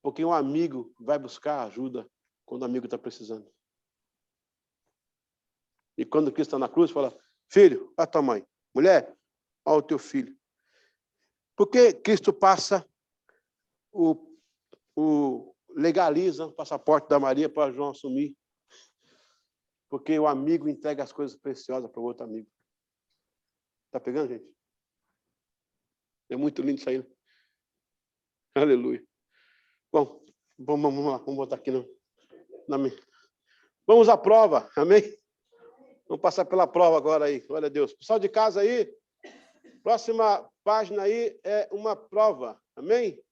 Porque um amigo vai buscar ajuda quando o amigo está precisando. E quando Cristo está na cruz, fala, filho, olha a tua mãe. Mulher, olha o teu filho. Por que Cristo passa legaliza o passaporte da Maria para João assumir? Porque o amigo entrega as coisas preciosas para o outro amigo. Está pegando, gente? É muito lindo isso aí. Né? Aleluia. Bom, vamos lá. Vamos botar aqui na minha. Vamos à prova. Amém? Vamos passar pela prova agora aí. Glória a Deus. Pessoal de casa aí, próxima página aí é uma prova. Amém?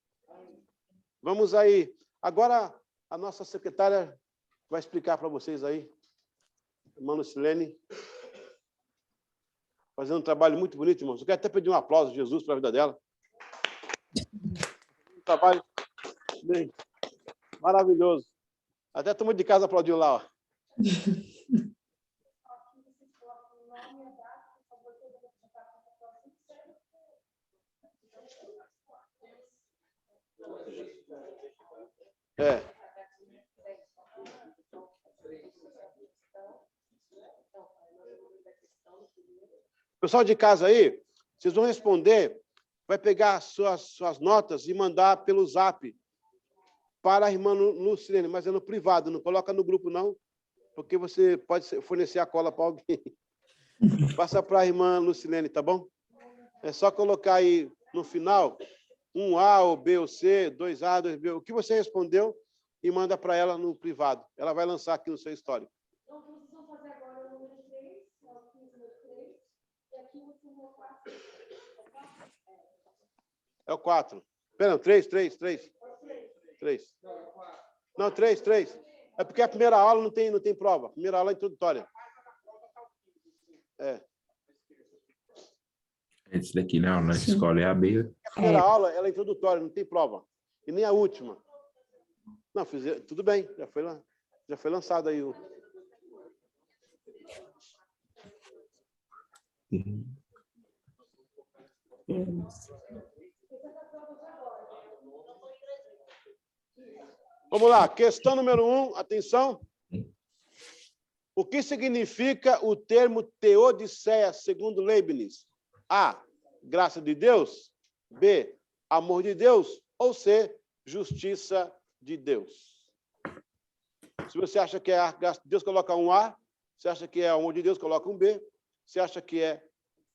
Vamos aí. Agora, a nossa secretária vai explicar para vocês aí. Irmã Lucilene. Fazendo um trabalho muito bonito, irmãos. Eu quero até pedir um aplauso de Jesus para a vida dela. Um trabalho bem maravilhoso. Até todo mundo de casa aplaudiu lá, ó. Pessoal de casa aí, vocês vão responder, vai pegar suas notas e mandar pelo zap para a irmã Lucilene, mas é no privado, não coloca no grupo não, porque você pode fornecer a cola para alguém. Passa para a irmã Lucilene, tá bom? É só colocar aí no final, 1A ou B ou C, 2A, 2B, o que você respondeu e manda para ela no privado. Ela vai lançar aqui no seu histórico. Então, vocês vão fazer agora o número 3, o 15 número 3, e aqui o número 4. É o 4. Pera, 3. 3. Não, 3. É porque a primeira aula não tem prova. A primeira aula é introdutória. É. Esse daqui não, na escola é a B. A primeira aula ela é introdutória, não tem prova. E nem a última. Não, tudo bem, já foi lançado aí o... Vamos lá, questão número 1, atenção. O que significa o termo teodiceia, segundo Leibniz? A, graça de Deus. B, amor de Deus. Ou C, justiça de Deus. Se você acha que é a graça de Deus, coloca um A. Se acha que é o amor de Deus, coloca um B. Se acha que é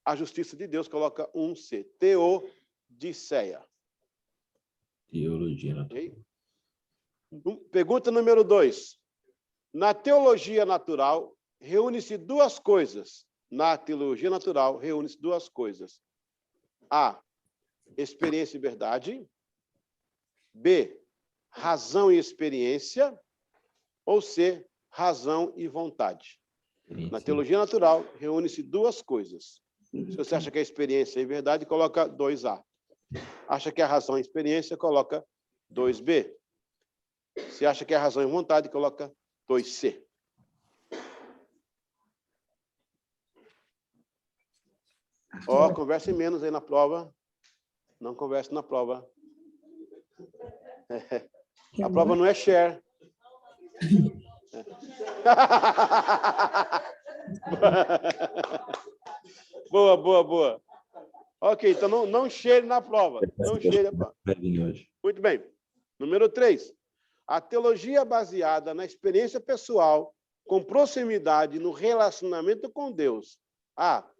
a justiça de Deus, coloca um C. Teodiceia. Teologia. Okay? Pergunta número 2. Na teologia natural, reúne-se duas coisas. Na teologia natural, reúne-se duas coisas. A, experiência e verdade. B, razão e experiência. Ou C, razão e vontade. Na teologia natural, reúne-se duas coisas. Se você acha que é experiência e verdade, coloca 2A. Acha que é razão e experiência, coloca 2B. Se acha que é razão e vontade, coloca 2C. Ó, converse menos aí na prova. Não converse na prova. A prova não é share. Boa. Ok, então não cheire na prova. Não cheire na prova. Muito bem. Número 3. A teologia baseada na experiência pessoal, com proximidade no relacionamento com Deus. A,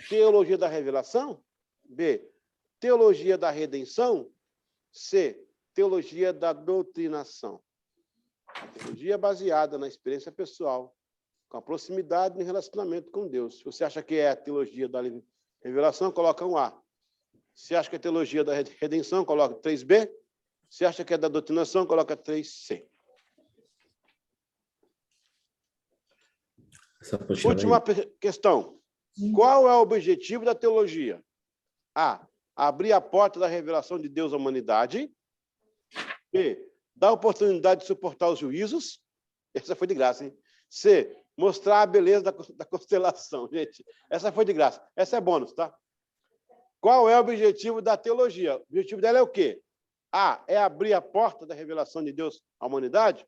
teologia da revelação. B, teologia da redenção. C, teologia da doutrinação. A teologia é baseada na experiência pessoal, com a proximidade no relacionamento com Deus. Se você acha que é a teologia da revelação, coloca um A. Se acha que é a teologia da redenção, coloca 3B. Se acha que é da doutrinação, coloca 3C. Essa apostila Última aí. questão. Qual é o objetivo da teologia? A. Abrir a porta da revelação de Deus à humanidade. B. Dar oportunidade de suportar os juízos. Essa foi de graça, hein? C. Mostrar a beleza da constelação. Gente, essa foi de graça. Essa é bônus, tá? Qual é o objetivo da teologia? O objetivo dela é o quê? A. É abrir a porta da revelação de Deus à humanidade.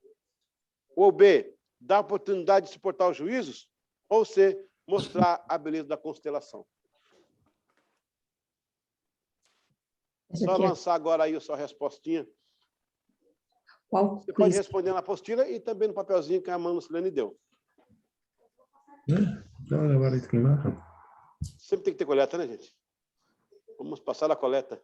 Ou B. Dar oportunidade de suportar os juízos. Ou C. Mostrar a beleza da constelação. Essa Só aqui é lançar agora aí a sua respostinha. qual Você pode quiz? responder na apostila e também no papelzinho que a Mano Silene deu. Não, levar isso aqui embaixo. Sempre tem que ter coleta, né, gente? Vamos passar a coleta.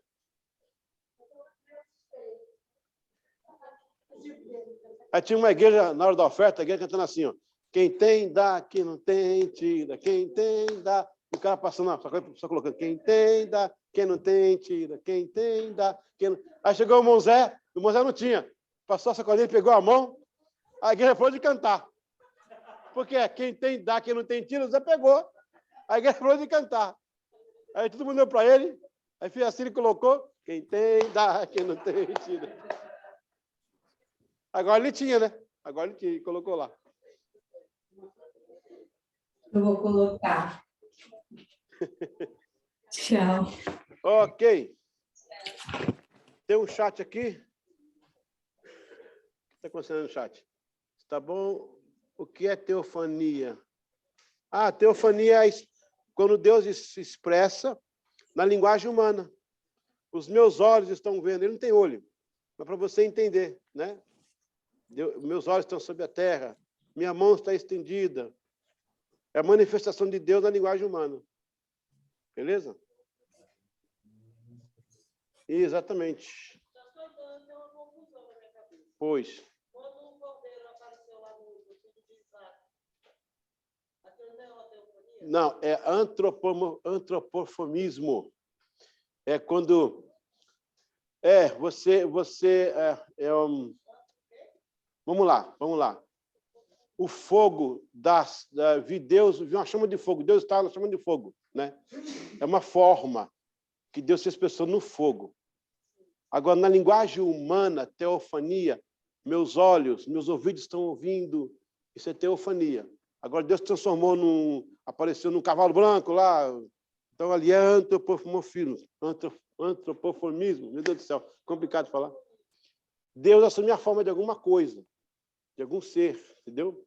Aí tinha uma igreja, na hora da oferta, a igreja cantando assim, ó. Quem tem, dá. Quem não tem, tira. Quem tem, dá. E o cara passando, só colocando. Quem tem, dá. Quem não tem, tira. Quem tem, dá. Quem não... Aí chegou o Monzé não tinha. Passou a sacolinha, pegou a mão. A igreja pôde cantar. Porque quem tem, dá. Quem não tem, tira. O Zé pegou. A igreja pôde cantar. Aí todo mundo deu para ele. Aí fez assim, ele colocou. Quem tem, dá. Quem não tem, tira. Agora ele tinha, né? Agora ele tinha, ele colocou lá. Eu vou colocar. Tchau. Ok. Tem um chat aqui. O que está acontecendo no chat? Tá bom? O que é teofania? Ah, teofania é quando Deus se expressa na linguagem humana. Os meus olhos estão vendo. Ele não tem olho. Mas para você entender, né? Meus olhos estão sobre a terra. Minha mão está estendida. É a manifestação de Deus na linguagem humana. Beleza? Exatamente. Pois. Quando o cordeiro apareceu lá no filho de Isaac, aquilo não é uma teofonia? Não, é antropoformismo. É quando vamos lá. O fogo vi Deus, vi uma chama de fogo. Deus estava na chama de fogo, né? É uma forma que Deus se expressou no fogo. Agora, na linguagem humana, teofania, meus olhos, meus ouvidos estão ouvindo, isso é teofania. Agora, Deus apareceu num cavalo branco lá, então ali é antropoformismo, meu Deus do céu, complicado de falar. Deus assumiu a forma de alguma coisa, de algum ser, entendeu?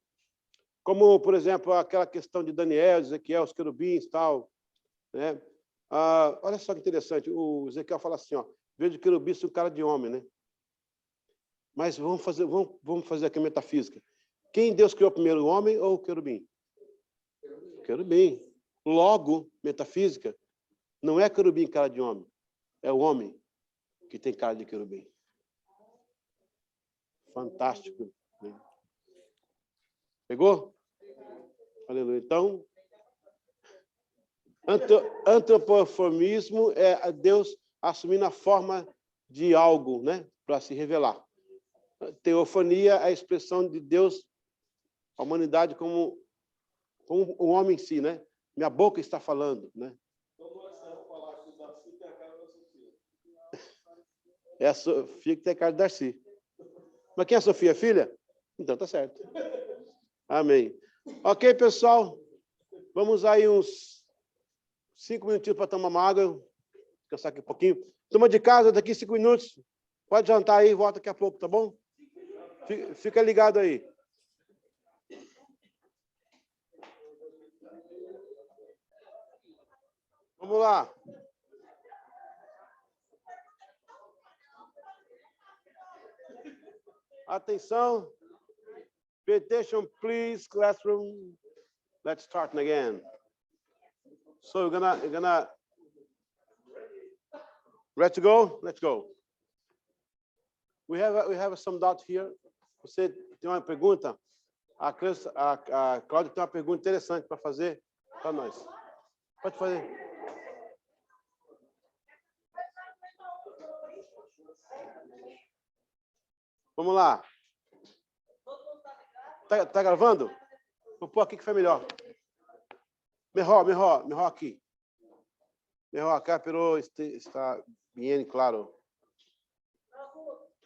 Como, por exemplo, aquela questão de Daniel, Ezequiel, os querubins e tal, né? Olha só que interessante, o Ezequiel fala assim, ó, vejo querubim com cara de homem, né? Mas vamos fazer aqui a metafísica. Quem Deus criou primeiro, o homem ou o querubim? Querubim. Logo, metafísica, não é querubim cara de homem, é o homem que tem cara de querubim. Fantástico, né? Pegou? Aleluia. Então, antropoformismo é Deus assumindo a forma de algo, né, para se revelar. Teofania é a expressão de Deus, a humanidade como o homem em si, né? Minha boca está falando, né? É a Sofia que tem a cara de Darcy. Mas quem é a Sofia, filha? Então tá certo. Amém. Ok, pessoal. Vamos aí uns 5 minutinhos para tomar uma água. Descansar aqui um pouquinho. Turma de casa, daqui 5 minutos. Pode jantar aí, volta daqui a pouco, tá bom? Fica ligado aí. Vamos lá. Atenção. Pay attention, please, classroom. Let's start again. So we're gonna ready to go? Let's go. We have some dots here. você tem uma pergunta? A Cláudia tem uma pergunta interessante para fazer para nós. Pode fazer. Vamos lá. Tá gravando? Vou pôr aqui que foi melhor. Mejor aqui. Mejor acá, pero está bien claro.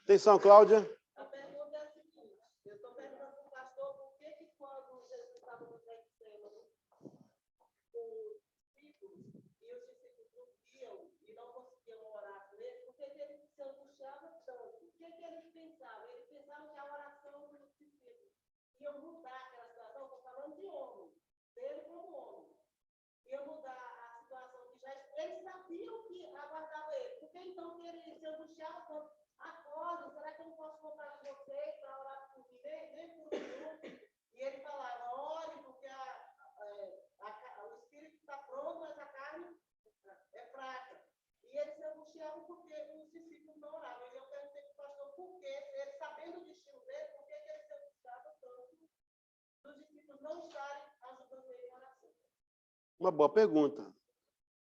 Atenção, Cláudia. A pergunta é a seguinte: eu estou perguntando para o pastor por que quando Jesus estava no Getsemane, os discípulos não iam e não conseguiam orar por ele, por que eles se angustiavam tanto? O que eles pensavam? Eles pensavam que a oração dos discípulos ia mudar aquela situação. Estou falando de homem, dele como homem. Ia mudar a situação que já. Eles sabiam que aguardava ele. Por que então que eles se angustiavam tanto? Acorda, será que eu não posso contar com vocês para orar por mim? Nem por um. E ele falava, ore, porque o espírito está pronto, mas a carne é fraca. E eles se angustiavam porque os discípulos não oravam. E eu perguntei para o pastor por quê, ele sabendo o destino dele, por que eles se angustiavam tanto dos discípulos não estarem ajudando ele em oração. Uma boa pergunta.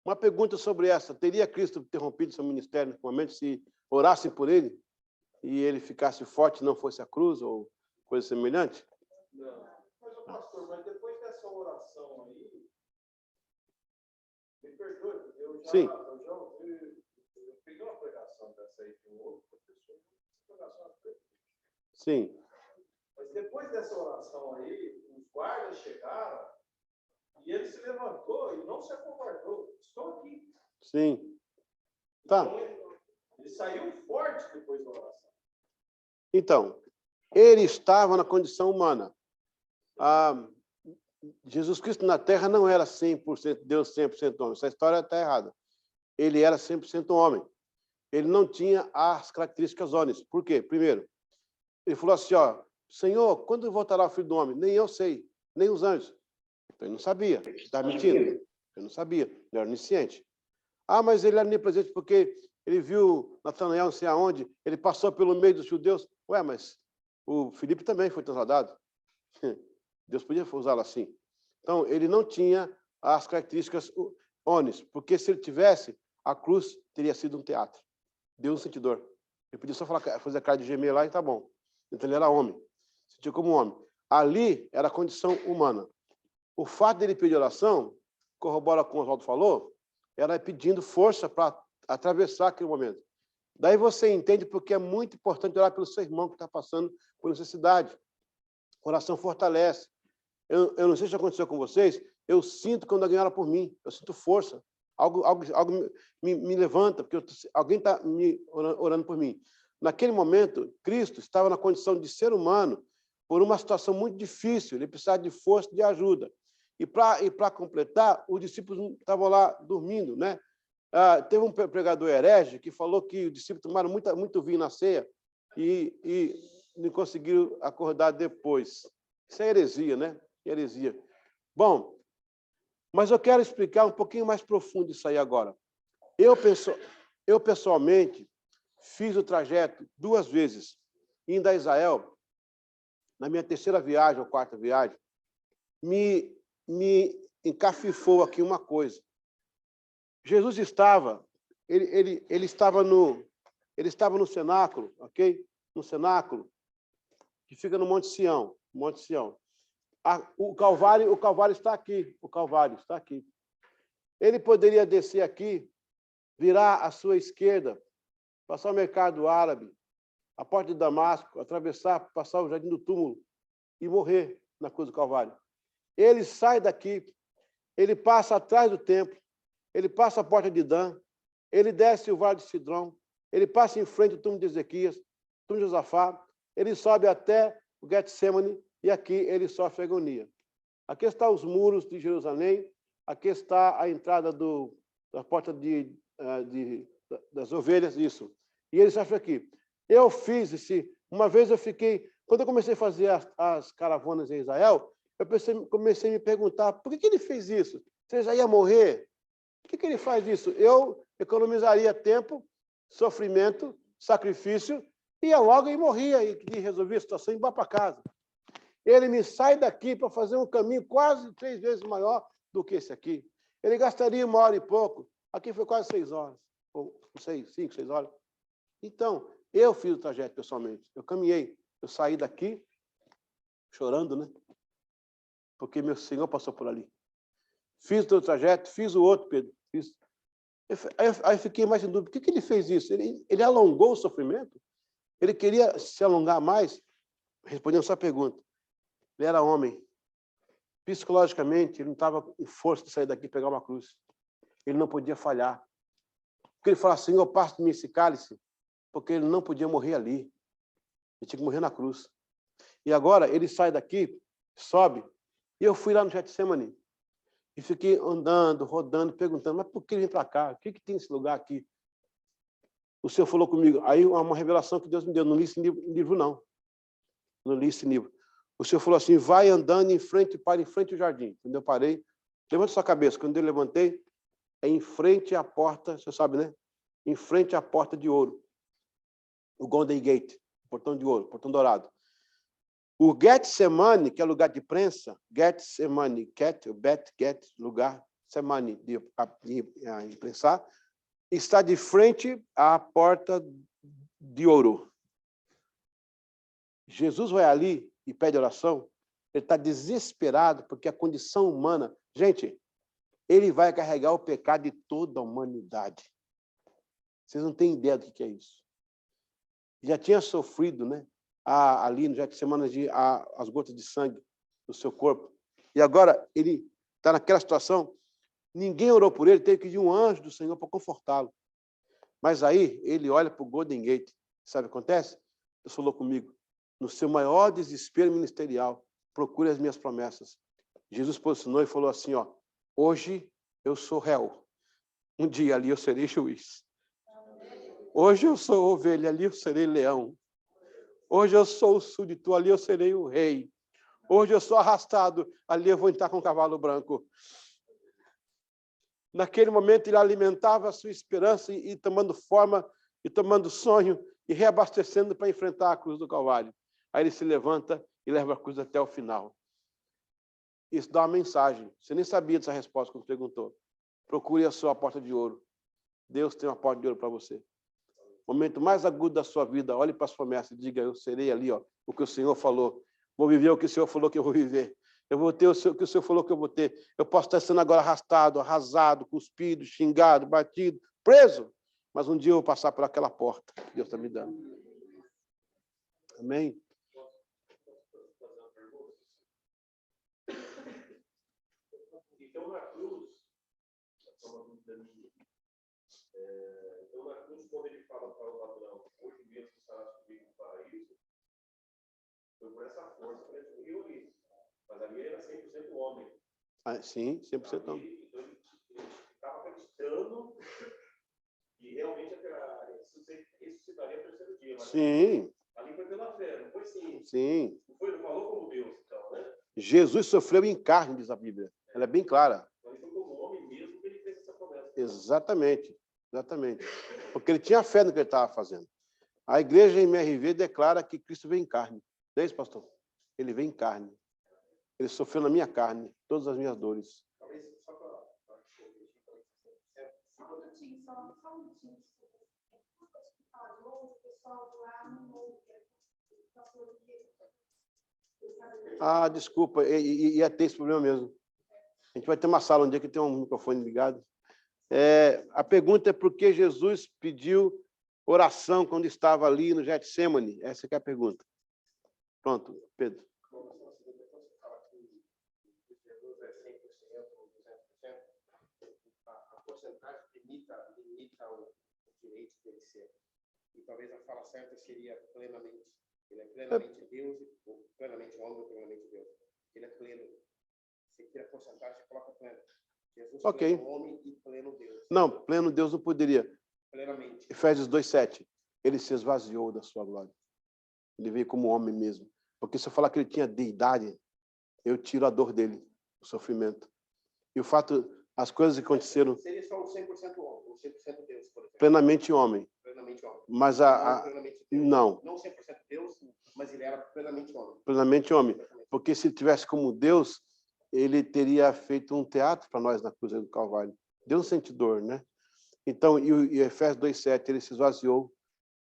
Uma pergunta sobre essa. Teria Cristo interrompido seu ministério nesse momento se orassem por ele e ele ficasse forte e não fosse a cruz ou coisa semelhante? Não. Mas, pastor, mas depois dessa oração aí, me perdoe, eu peguei uma pregação dessa aí de um outro professor, Sim. Mas depois dessa oração aí, os guardas chegaram e ele se levantou e não se acovardou. Estou aqui. Sim. Tá. Então, ele saiu forte depois da oração. Então, ele estava na condição humana. Jesus Cristo na Terra não era 100% Deus, 100% homem. Essa história está errada. Ele era 100% homem. Ele não tinha as características homens. Por quê? Primeiro, ele falou assim, ó, Senhor, quando voltará o Filho do Homem? Nem eu sei, nem os anjos. Então, ele não sabia. Ele estava mentindo. Ele não sabia. Ele era onisciente. Mas ele era onipresente porque ele viu Natanael não sei aonde, ele passou pelo meio dos judeus. Ué, mas o Filipe também foi transladado. Deus podia usá-lo assim. Então, ele não tinha as características onis, porque se ele tivesse, a cruz teria sido um teatro. Deus um sentidor. Ele podia só fazer a cara de gemer lá e tá bom. Então, ele era homem. Sentia como homem. Ali era a condição humana. O fato dele pedir oração, corrobora com o Oswaldo falou, era pedindo força para atravessar aquele momento. Daí você entende porque é muito importante orar pelo seu irmão que está passando por necessidade. A oração fortalece. Eu não sei se aconteceu com vocês, eu sinto quando alguém ora por mim, eu sinto força. Algo me levanta, porque alguém está orando por mim. Naquele momento, Cristo estava na condição de ser humano por uma situação muito difícil, ele precisava de força, de ajuda. E para completar, os discípulos estavam lá dormindo, né? Teve um pregador herege que falou que os discípulos tomaram muito vinho na ceia e não conseguiram acordar depois. Isso é heresia, né? Heresia. Bom, mas eu quero explicar um pouquinho mais profundo isso aí agora. Eu pessoalmente, fiz o trajeto 2 vezes, indo a Israel, na minha 3ª viagem ou 4ª viagem, me encafifou aqui uma coisa. Jesus estava, ele estava no cenáculo, ok? No cenáculo, que fica no Monte Sião. Monte Sião. O Calvário está aqui. O Calvário está aqui. Ele poderia descer aqui, virar à sua esquerda, passar o mercado árabe, a porta de Damasco, atravessar, passar o jardim do túmulo e morrer na cruz do Calvário. Ele sai daqui, ele passa atrás do templo, ele passa a porta de Dan, ele desce o vale de Sidrom, ele passa em frente ao túmulo de Ezequias, túmulo de Josafá, ele sobe até o Getsemane e aqui ele sofre agonia. Aqui estão os muros de Jerusalém, aqui está a entrada da porta das ovelhas, isso. E ele sofre aqui. Eu fiz uma vez eu fiquei, quando eu comecei a fazer as caravanas em Israel, eu comecei a me perguntar, por que ele fez isso? Você já ia morrer? Por que ele faz isso? Eu economizaria tempo, sofrimento, sacrifício, Ia logo e morria, e resolvia a situação e ia para casa. Ele me sai daqui para fazer um caminho quase 3 vezes maior do que esse aqui. Ele gastaria 1 hora e pouco. Aqui foi quase 6 horas. Ou, não sei, 5, 6 horas. Então, eu fiz o trajeto pessoalmente. Eu caminhei. Eu saí daqui chorando, né? Porque meu Senhor passou por ali. Fiz o teu trajeto, fiz o outro, Pedro. Fiz. Aí fiquei mais em dúvida. Por que ele fez isso? Ele alongou o sofrimento? Ele queria se alongar mais? Respondendo a sua pergunta. Ele era homem. Psicologicamente, ele não estava em força de sair daqui e pegar uma cruz. Ele não podia falhar. Porque ele falava, Senhor, passa de mim esse cálice, porque ele não podia morrer ali. Ele tinha que morrer na cruz. E agora, ele sai daqui, sobe, e eu fui lá no Getsemane. E fiquei andando, rodando, perguntando, mas por que ele vem para cá? O que tem esse lugar aqui? O Senhor falou comigo. Aí uma revelação que Deus me deu. Não li esse livro, não. Não li esse livro. O Senhor falou assim, vai andando em frente, para em frente ao jardim. Quando eu parei, levanta sua cabeça. Quando eu levantei, é em frente à porta, você sabe, né? Em frente à porta de ouro. O Golden Gate, portão de ouro, portão dourado. O Getsemane, que é lugar de prensa, Getsemane, lugar, Semane, de imprensar, está de frente à porta de ouro. Jesus vai ali e pede oração, ele está desesperado, porque a condição humana... Gente, ele vai carregar o pecado de toda a humanidade. Vocês não têm ideia do que é isso. Já tinha sofrido, né? Ali no Getsemane, as gotas de sangue no seu corpo. E agora ele está naquela situação, ninguém orou por ele, teve que ir um anjo do Senhor para confortá-lo. Mas aí ele olha para o Golden Gate. Sabe o que acontece? Deus falou comigo, no seu maior desespero ministerial, procure as minhas promessas. Jesus posicionou e falou assim, ó, hoje eu sou réu, um dia ali eu serei juiz. Hoje eu sou ovelha, ali eu serei leão. Hoje eu sou o súdito, ali eu serei o rei. Hoje eu sou arrastado, ali eu vou entrar com um cavalo branco. Naquele momento ele alimentava a sua esperança e tomando forma, e tomando sonho, e reabastecendo para enfrentar a cruz do Calvário. Aí ele se levanta e leva a cruz até o final. Isso dá uma mensagem. Você nem sabia dessa resposta quando perguntou. Procure a sua porta de ouro. Deus tem uma porta de ouro para você. Momento mais agudo da sua vida, olhe para as promessas e diga, eu serei ali, ó, o que o Senhor falou. Vou viver o que o Senhor falou que eu vou viver. Eu vou ter o que o Senhor falou que eu vou ter. Eu posso estar sendo agora arrastado, arrasado, cuspido, xingado, batido, preso. Mas um dia eu vou passar por aquela porta que Deus está me dando. Amém? Então, na cruz, quando ele fala para o ladrão, hoje mesmo estarás comigo no paraíso, foi por essa força que ele conseguiu isso. Mas ali ele era 100% homem. Ah, sim, 100% homem. Então ele estava acreditando que realmente ressuscitaria no 3º dia. Mas Sim. ali foi pela fé, não foi sim. Sim. Não falou como Deus, então, né? Jesus sofreu em carne, diz a Bíblia. Ela é bem clara. Então ele foi como homem mesmo que ele fez essa promessa. Exatamente. Exatamente. Porque ele tinha fé no que ele estava fazendo. A igreja MRV declara que Cristo veio em carne. Não é isso, pastor? Ele veio em carne. Ele sofreu na minha carne todas as minhas dores. Talvez só para... Só um minutinho, só um minutinho. O pessoal lá não ouve. Ah, desculpa, ia ter esse problema mesmo. A gente vai ter uma sala um dia que tem um microfone ligado. A pergunta é por que Jesus pediu oração quando estava ali no Getsemane? Essa que é a pergunta. Pronto, Pedro. A porcentagem limita o direito dele ser. E talvez a fala certa seria plenamente. Ele é plenamente Deus, ou plenamente homem, ou plenamente Deus. Ele é pleno. Se tira a porcentagem, coloca pleno. Jesus Ok. pleno homem e pleno Deus. Não, pleno Deus não poderia. Plenamente. Efésios 2:7. Ele se esvaziou da sua glória. Ele veio como homem mesmo. Porque se eu falar que ele tinha deidade, eu tiro a dor dele, o sofrimento. E o fato, as coisas que aconteceram... Seria só o 100% homem, o 100% Deus, por exemplo. Plenamente homem. Plenamente homem. Mas Não plenamente Não. Não 100% Deus, mas ele era plenamente homem. Plenamente homem. Porque se ele tivesse como Deus, ele teria feito um teatro para nós na cruz do Calvário. Deus sente dor, né? Então, e Efésios 2:7, ele se esvaziou,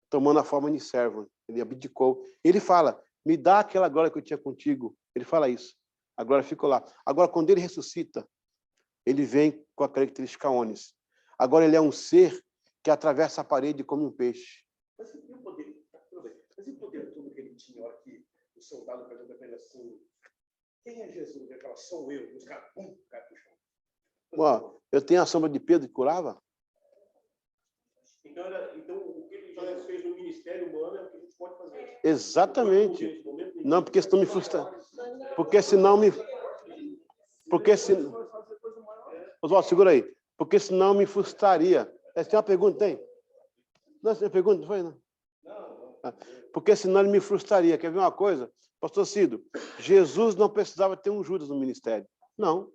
tomando a forma de servo. Ele abdicou. Ele fala, me dá aquela glória que eu tinha contigo. Ele fala isso. A glória ficou lá. Agora, quando ele ressuscita, ele vem com a característica onis. Agora, ele é um ser que atravessa a parede e come um peixe. Mas e o poder? Tudo bem. Mas e o poder todo que ele tinha? A hora que o soldado pergunta para ele assim, quem é Jesus? Ele fala, sou eu. E os caras, cai pro chão. Ó, eu tenho a sombra de Pedro que curava? Então, o que ele já fez no ministério humano é o que a gente pode fazer. Exatamente. Não, porque senão me frustra. Porque senão me... Porque se... Oswaldo, segura aí. Porque senão me frustraria. Tem uma pergunta, tem? Não, tem uma pergunta? Não foi, não? Porque senão ele me frustraria. Quer ver uma coisa? Pastor Cido, Jesus não precisava ter um Judas no ministério. Não.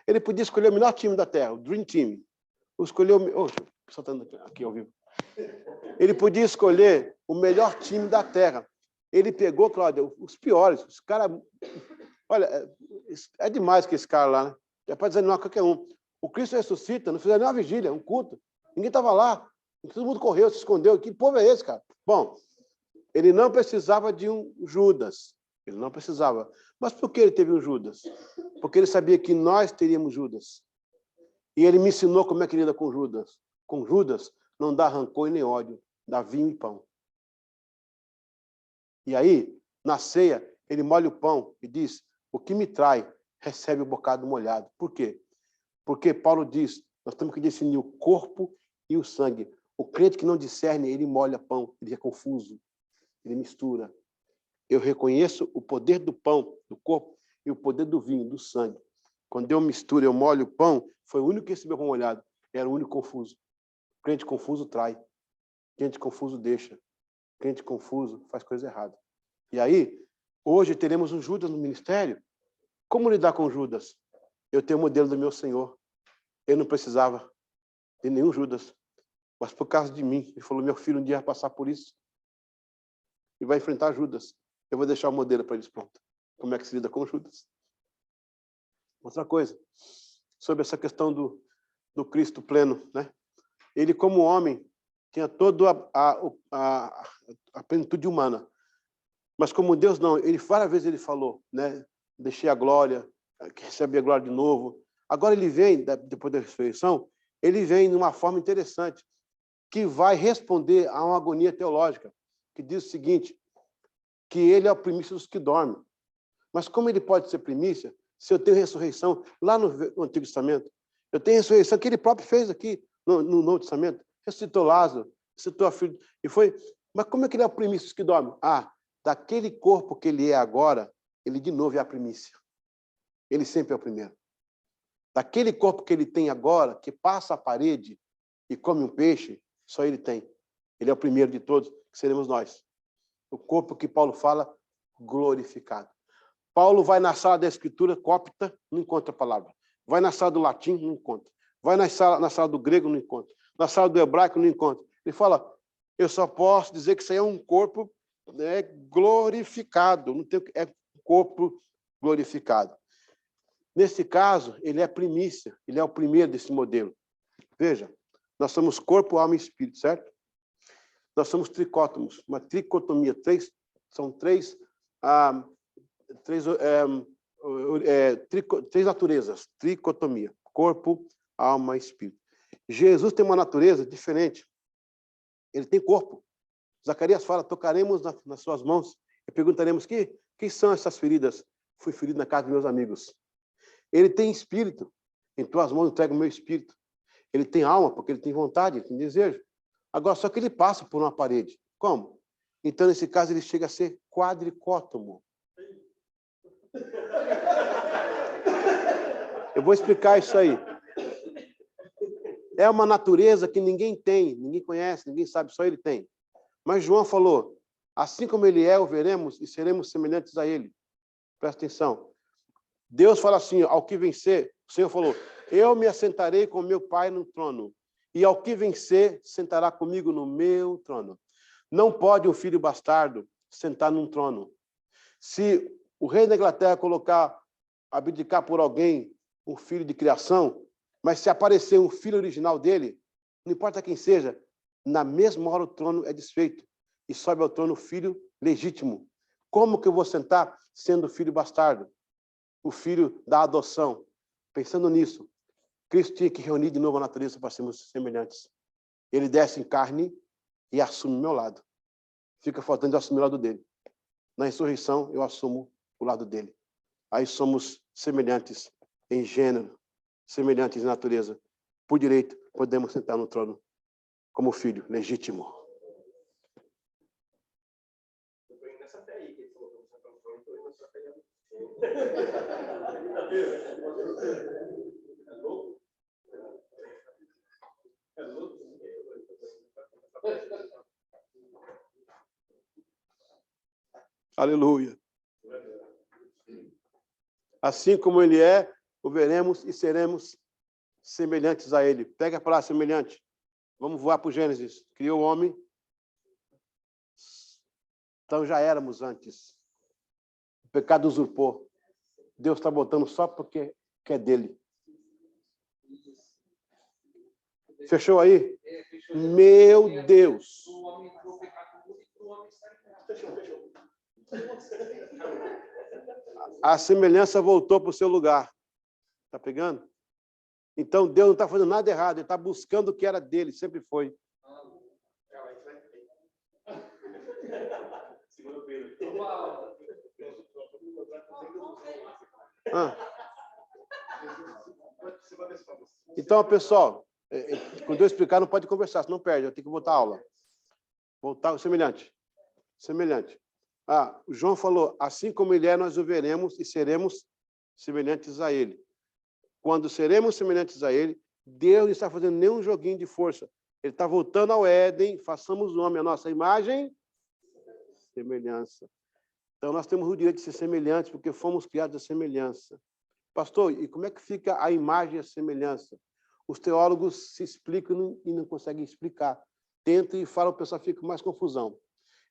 Ele podia escolher o melhor time da Terra, o Dream Team. Escolheu... Oh, o pessoal está aqui ao vivo. Ele podia escolher o melhor time da Terra. Ele pegou, Cláudia, os piores. Os caras... Olha, é demais que esse cara lá, né? Já pode desanimar qualquer um. O Cristo ressuscita, não fizeram nenhuma vigília, um culto. Ninguém estava lá. Todo mundo correu, se escondeu. Que povo é esse, cara? Bom, ele não precisava de um Judas. Ele não precisava. Mas por que ele teve um Judas? Porque ele sabia que nós teríamos Judas. E ele me ensinou como é que lida com Judas. Com Judas, não dá rancor e nem ódio, dá vinho e pão. E aí, na ceia, ele molha o pão e diz, o que me trai, recebe o bocado molhado. Por quê? Porque Paulo diz, nós temos que discernir o corpo e o sangue. O crente que não discerne, ele molha pão, ele é confuso, ele mistura. Eu reconheço o poder do pão, do corpo, e o poder do vinho, do sangue. Quando eu misturo, eu molho o pão, foi o único que recebeu pão molhado. Era o único confuso. Crente confuso trai. Crente confuso deixa. Crente confuso faz coisa errada. E aí, hoje teremos um Judas no ministério. Como lidar com Judas? Eu tenho o modelo do meu Senhor. Eu não precisava de nenhum Judas. Mas por causa de mim, ele falou, meu filho um dia vai passar por isso. E vai enfrentar Judas. Eu vou deixar o modelo para eles pronto. Como é que se lida com Judas? Outra coisa, sobre essa questão do Cristo pleno, né? Ele, como homem, tinha toda a plenitude humana. Mas como Deus não, ele várias vezes ele falou, né? Deixei a glória, recebi a glória de novo. Agora ele vem, depois da ressurreição, ele vem de uma forma interessante, que vai responder a uma agonia teológica, que diz o seguinte, que ele é o primícia dos que dormem. Mas como ele pode ser primícia, se eu tenho ressurreição lá no Antigo Testamento? Eu tenho ressurreição que ele próprio fez aqui no Novo Testamento. Ressuscitou Lázaro, ressuscitou a filha. Mas como é que ele é o primícia dos que dormem? Daquele corpo que ele é agora, ele de novo é a primícia. Ele sempre é o primeiro. Daquele corpo que ele tem agora, que passa a parede e come um peixe, só ele tem. Ele é o primeiro de todos, que seremos nós. O corpo que Paulo fala, glorificado. Paulo vai na sala da Escritura, cópita, não encontra a palavra. Vai na sala do latim, não encontra. Vai na sala do grego, não encontra. Na sala do hebraico, não encontra. Ele fala, eu só posso dizer que isso aí é um corpo glorificado. Não tem, é um corpo glorificado. Nesse caso, ele é primícia. Ele é o primeiro desse modelo. Veja, nós somos corpo, alma e espírito, certo? Nós somos tricótomos. Uma tricotomia. São três naturezas, tricotomia, corpo, alma e espírito. Jesus tem uma natureza diferente. Ele tem corpo. Zacarias fala, tocaremos nas suas mãos e perguntaremos, que são essas feridas? Fui ferido na casa dos meus amigos. Ele tem espírito. Em tuas mãos entrego o meu espírito. Ele tem alma, porque ele tem vontade, ele tem desejo. Agora, só que ele passa por uma parede. Como? Então, nesse caso, ele chega a ser quadricótomo. Eu vou explicar isso aí. É uma natureza que ninguém tem, ninguém conhece, ninguém sabe, só ele tem. Mas João falou, assim como ele é, o veremos e seremos semelhantes a ele. Presta atenção. Deus fala assim, ao que vencer, o Senhor falou, eu me assentarei com meu Pai no trono, e ao que vencer, sentará comigo no meu trono. Não pode um filho bastardo sentar num trono. Se o rei da Inglaterra abdicar por alguém, um filho de criação, mas se aparecer um filho original dele, não importa quem seja, na mesma hora o trono é desfeito e sobe ao trono o filho legítimo. Como que eu vou sentar sendo filho bastardo? O filho da adoção. Pensando nisso, Cristo tinha que reunir de novo a natureza para sermos semelhantes. Ele desce em carne e assume o meu lado. Fica faltando eu assumir o lado dele. Na ressurreição, eu assumo o lado dele. Aí somos semelhantes em gênero, semelhantes em natureza. Por direito, podemos sentar no trono como filho legítimo. Eu estou indo nessa fé aí, que ele falou que você está falando, estou indo nessa fé. É louco? É louco? Aleluia. Assim como ele é, o veremos e seremos semelhantes a ele. Pega a palavra semelhante. Vamos voar para o Gênesis. Criou o homem. Então já éramos antes. O pecado usurpou. Deus está botando só porque é dele. Fechou aí? Meu Deus. A semelhança voltou para o seu lugar. Está pegando? Então, Deus não está fazendo nada errado. Ele está buscando o que era dele, sempre foi. Então, pessoal, quando eu explicar, não pode conversar, senão perde. Eu tenho que voltar a aula. Voltar, semelhante. Semelhante. O João falou, assim como ele é, nós o veremos e seremos semelhantes a ele. Quando seremos semelhantes a ele, Deus não está fazendo nenhum joguinho de força. Ele está voltando ao Éden, façamos o homem a nossa imagem, semelhança. Então, nós temos o direito de ser semelhantes, porque fomos criados à semelhança. Pastor, e como é que fica a imagem e a semelhança? Os teólogos se explicam e não conseguem explicar. Tentam e falam, o pessoal fica com mais confusão.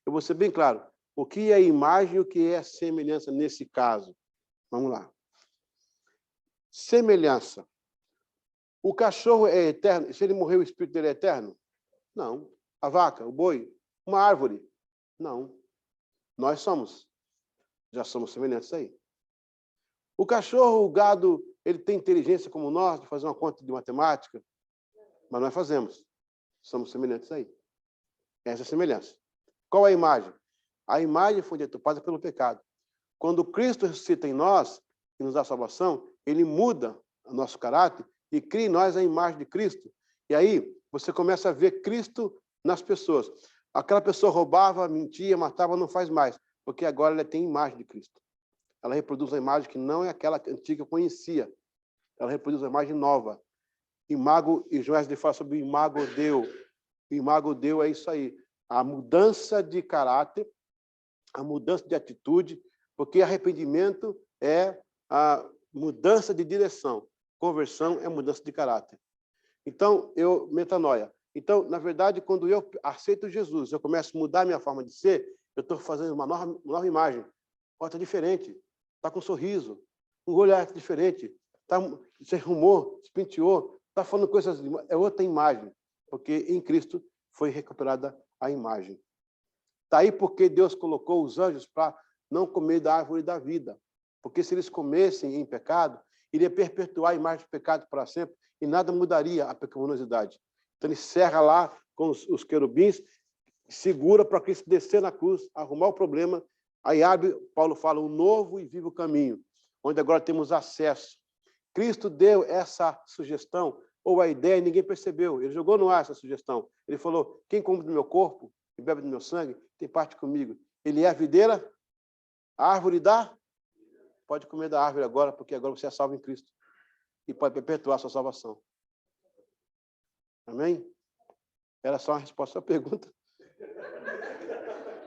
Eu vou ser bem claro. O que é imagem e o que é semelhança nesse caso? Vamos lá. Semelhança. O cachorro é eterno? Se ele morrer, o espírito dele é eterno? Não. A vaca, o boi, uma árvore? Não. Nós somos. Já somos semelhantes aí. O cachorro, o gado, ele tem inteligência como nós, de fazer uma conta de matemática? Mas nós fazemos. Somos semelhantes aí. Essa é a semelhança. Qual é a imagem? A imagem foi deturpada pelo pecado. Quando Cristo ressuscita em nós e nos dá salvação, ele muda o nosso caráter e cria em nós a imagem de Cristo. E aí você começa a ver Cristo nas pessoas. Aquela pessoa roubava, mentia, matava, não faz mais, porque agora ela tem a imagem de Cristo. Ela reproduz a imagem que não é aquela antiga que eu conhecia. Ela reproduz a imagem nova. Imago, e Joás fala sobre o imago Deu. O imago Deu é isso aí. A mudança de caráter, a mudança de atitude, porque arrependimento é a mudança de direção. Conversão é mudança de caráter. Então, metanoia. Então, na verdade, quando eu aceito Jesus, eu começo a mudar minha forma de ser, eu estou fazendo uma nova imagem. Está diferente. Está com um sorriso. Um olhar diferente. Se arrumou, se penteou. Está falando coisas... É outra imagem. Porque em Cristo foi recuperada a imagem. Está aí porque Deus colocou os anjos para não comer da árvore da vida. Porque se eles comessem em pecado, iria perpetuar a imagem do pecado para sempre e nada mudaria a pecaminosidade. Então ele cerra lá com os querubins, segura para Cristo descer na cruz, arrumar o problema. Aí abre, Paulo fala, um novo e vivo caminho, onde agora temos acesso. Cristo deu essa sugestão, ou a ideia, e ninguém percebeu. Ele jogou no ar essa sugestão. Ele falou, quem come do meu corpo e bebe do meu sangue, tem parte comigo. Ele é a videira, a árvore dá. Pode comer da árvore agora, porque agora você é salvo em Cristo. E pode perpetuar a sua salvação. Amém? Era só uma resposta à pergunta.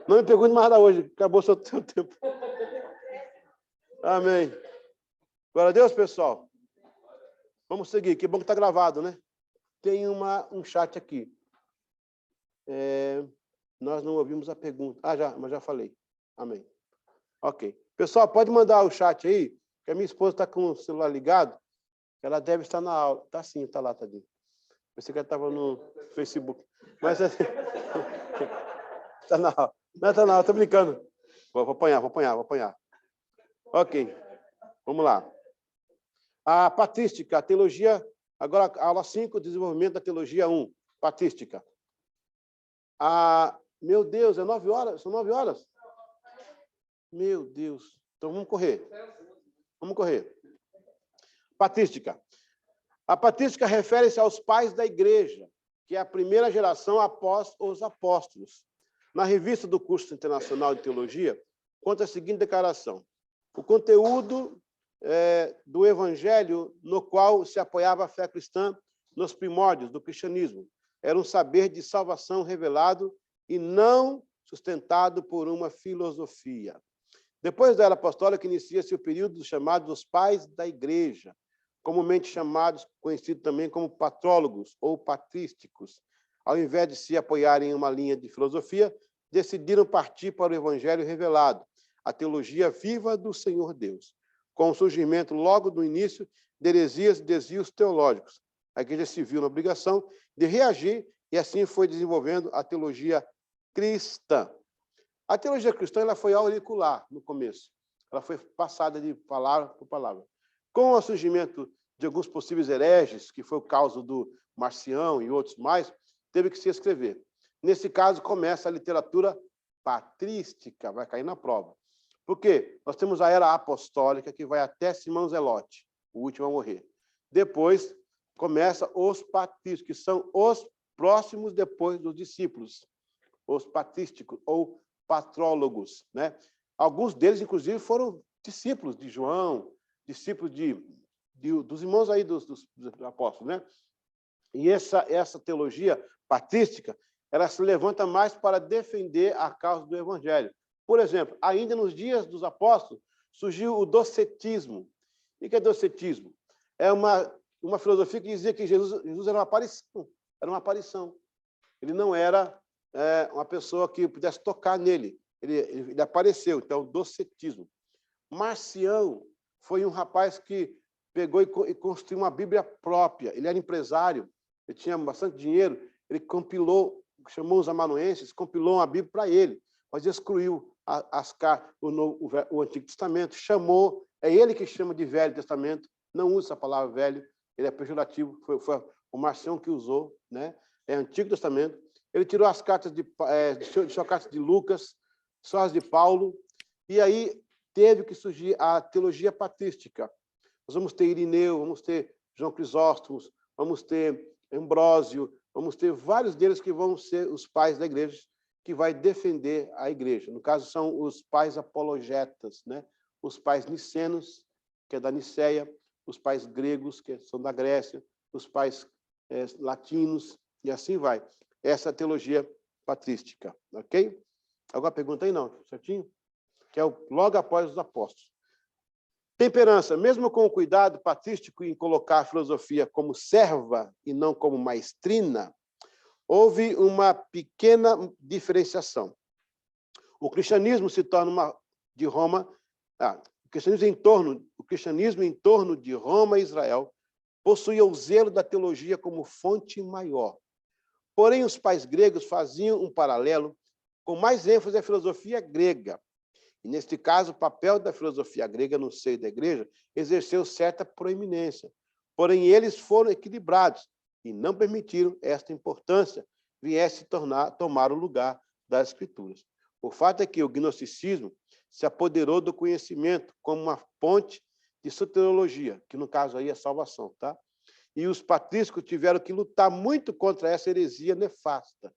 Não me pergunte mais nada hoje. Acabou o seu tempo. Amém. Glória a Deus, pessoal. Vamos seguir. Que bom que está gravado, né? Tem um chat aqui. Nós não ouvimos a pergunta. Mas já falei. Amém. Ok. Pessoal, pode mandar o chat aí, que a minha esposa está com o celular ligado. Ela deve estar na aula. Está sim, está lá, tadinho. Pensei que ela estava no Facebook. Mas está na aula. Não está na aula, estou brincando. Vou apanhar. Ok. Vamos lá. A patrística, a teologia. Agora, aula 5, desenvolvimento da teologia 1. Patrística. Meu Deus, é 9 horas? São 9 horas? Meu Deus. Então, vamos correr. Patrística. A patrística refere-se aos pais da igreja, que é a primeira geração após os apóstolos. Na revista do curso internacional de teologia, conta a seguinte declaração: o conteúdo do evangelho no qual se apoiava a fé cristã nos primórdios do cristianismo era um saber de salvação revelado e não sustentado por uma filosofia. Depois da era apostólica, inicia-se o período dos chamados pais da igreja, comumente chamados, conhecidos também como patrólogos ou patrísticos. Ao invés de se apoiarem em uma linha de filosofia, decidiram partir para o evangelho revelado, a teologia viva do Senhor Deus, com o surgimento logo do início de heresias e desvios teológicos. A igreja se viu na obrigação de reagir e assim foi desenvolvendo a teologia cristã. A teologia cristã ela foi auricular no começo. Ela foi passada de palavra por palavra. Com o surgimento de alguns possíveis hereges, que foi o caso do Marcião e outros mais, teve que se escrever. Nesse caso, começa a literatura patrística, vai cair na prova. Por quê? Nós temos a era apostólica, que vai até Simão Zelote, o último a morrer. Depois, começa os patrísticos, que são os próximos depois dos discípulos, os patrísticos, ou patrólogos, né? Alguns deles, inclusive, foram discípulos de João, discípulos dos irmãos aí dos apóstolos, né? E essa teologia patrística, ela se levanta mais para defender a causa do evangelho. Por exemplo, ainda nos dias dos apóstolos, surgiu o docetismo. O que é docetismo? É uma filosofia que dizia que Jesus era uma aparição. Ele não era uma pessoa que pudesse tocar nele. Ele apareceu, então, docetismo. Marcião foi um rapaz que pegou e construiu uma Bíblia própria. Ele era empresário, ele tinha bastante dinheiro, ele compilou, chamou os amanuenses, compilou uma Bíblia para ele, mas excluiu o Antigo Testamento, chamou, é ele que chama de Velho Testamento, não usa essa palavra velho, ele é pejorativo, foi o Marcião que usou, né? É Antigo Testamento. Ele tirou as cartas cartas de Lucas, só as de Paulo, e aí teve que surgir a teologia patrística. Nós vamos ter Irineu, vamos ter João Crisóstomo, vamos ter Ambrósio, vamos ter vários deles que vão ser os pais da igreja, que vai defender a igreja. No caso, são os pais apologetas, né? Os pais nicenos, que é da Niceia, os pais gregos, que são da Grécia, os pais latinos, e assim vai. Essa é a teologia patrística, ok? Alguma pergunta aí? Não, certinho? Que é logo após os apóstolos. Temperança. Mesmo com o cuidado patrístico em colocar a filosofia como serva e não como maestrina, houve uma pequena diferenciação. O cristianismo se torna de Roma, o cristianismo em torno de Roma e Israel possuía o zelo da teologia como fonte maior. Porém, os pais gregos faziam um paralelo com mais ênfase à filosofia grega. E, neste caso, o papel da filosofia grega no seio da igreja exerceu certa proeminência. Porém, eles foram equilibrados e não permitiram esta importância viesse tomar o lugar das Escrituras. O fato é que o gnosticismo se apoderou do conhecimento como uma ponte de soteriologia, que no caso aí é salvação, tá? E os patrísticos tiveram que lutar muito contra essa heresia nefasta.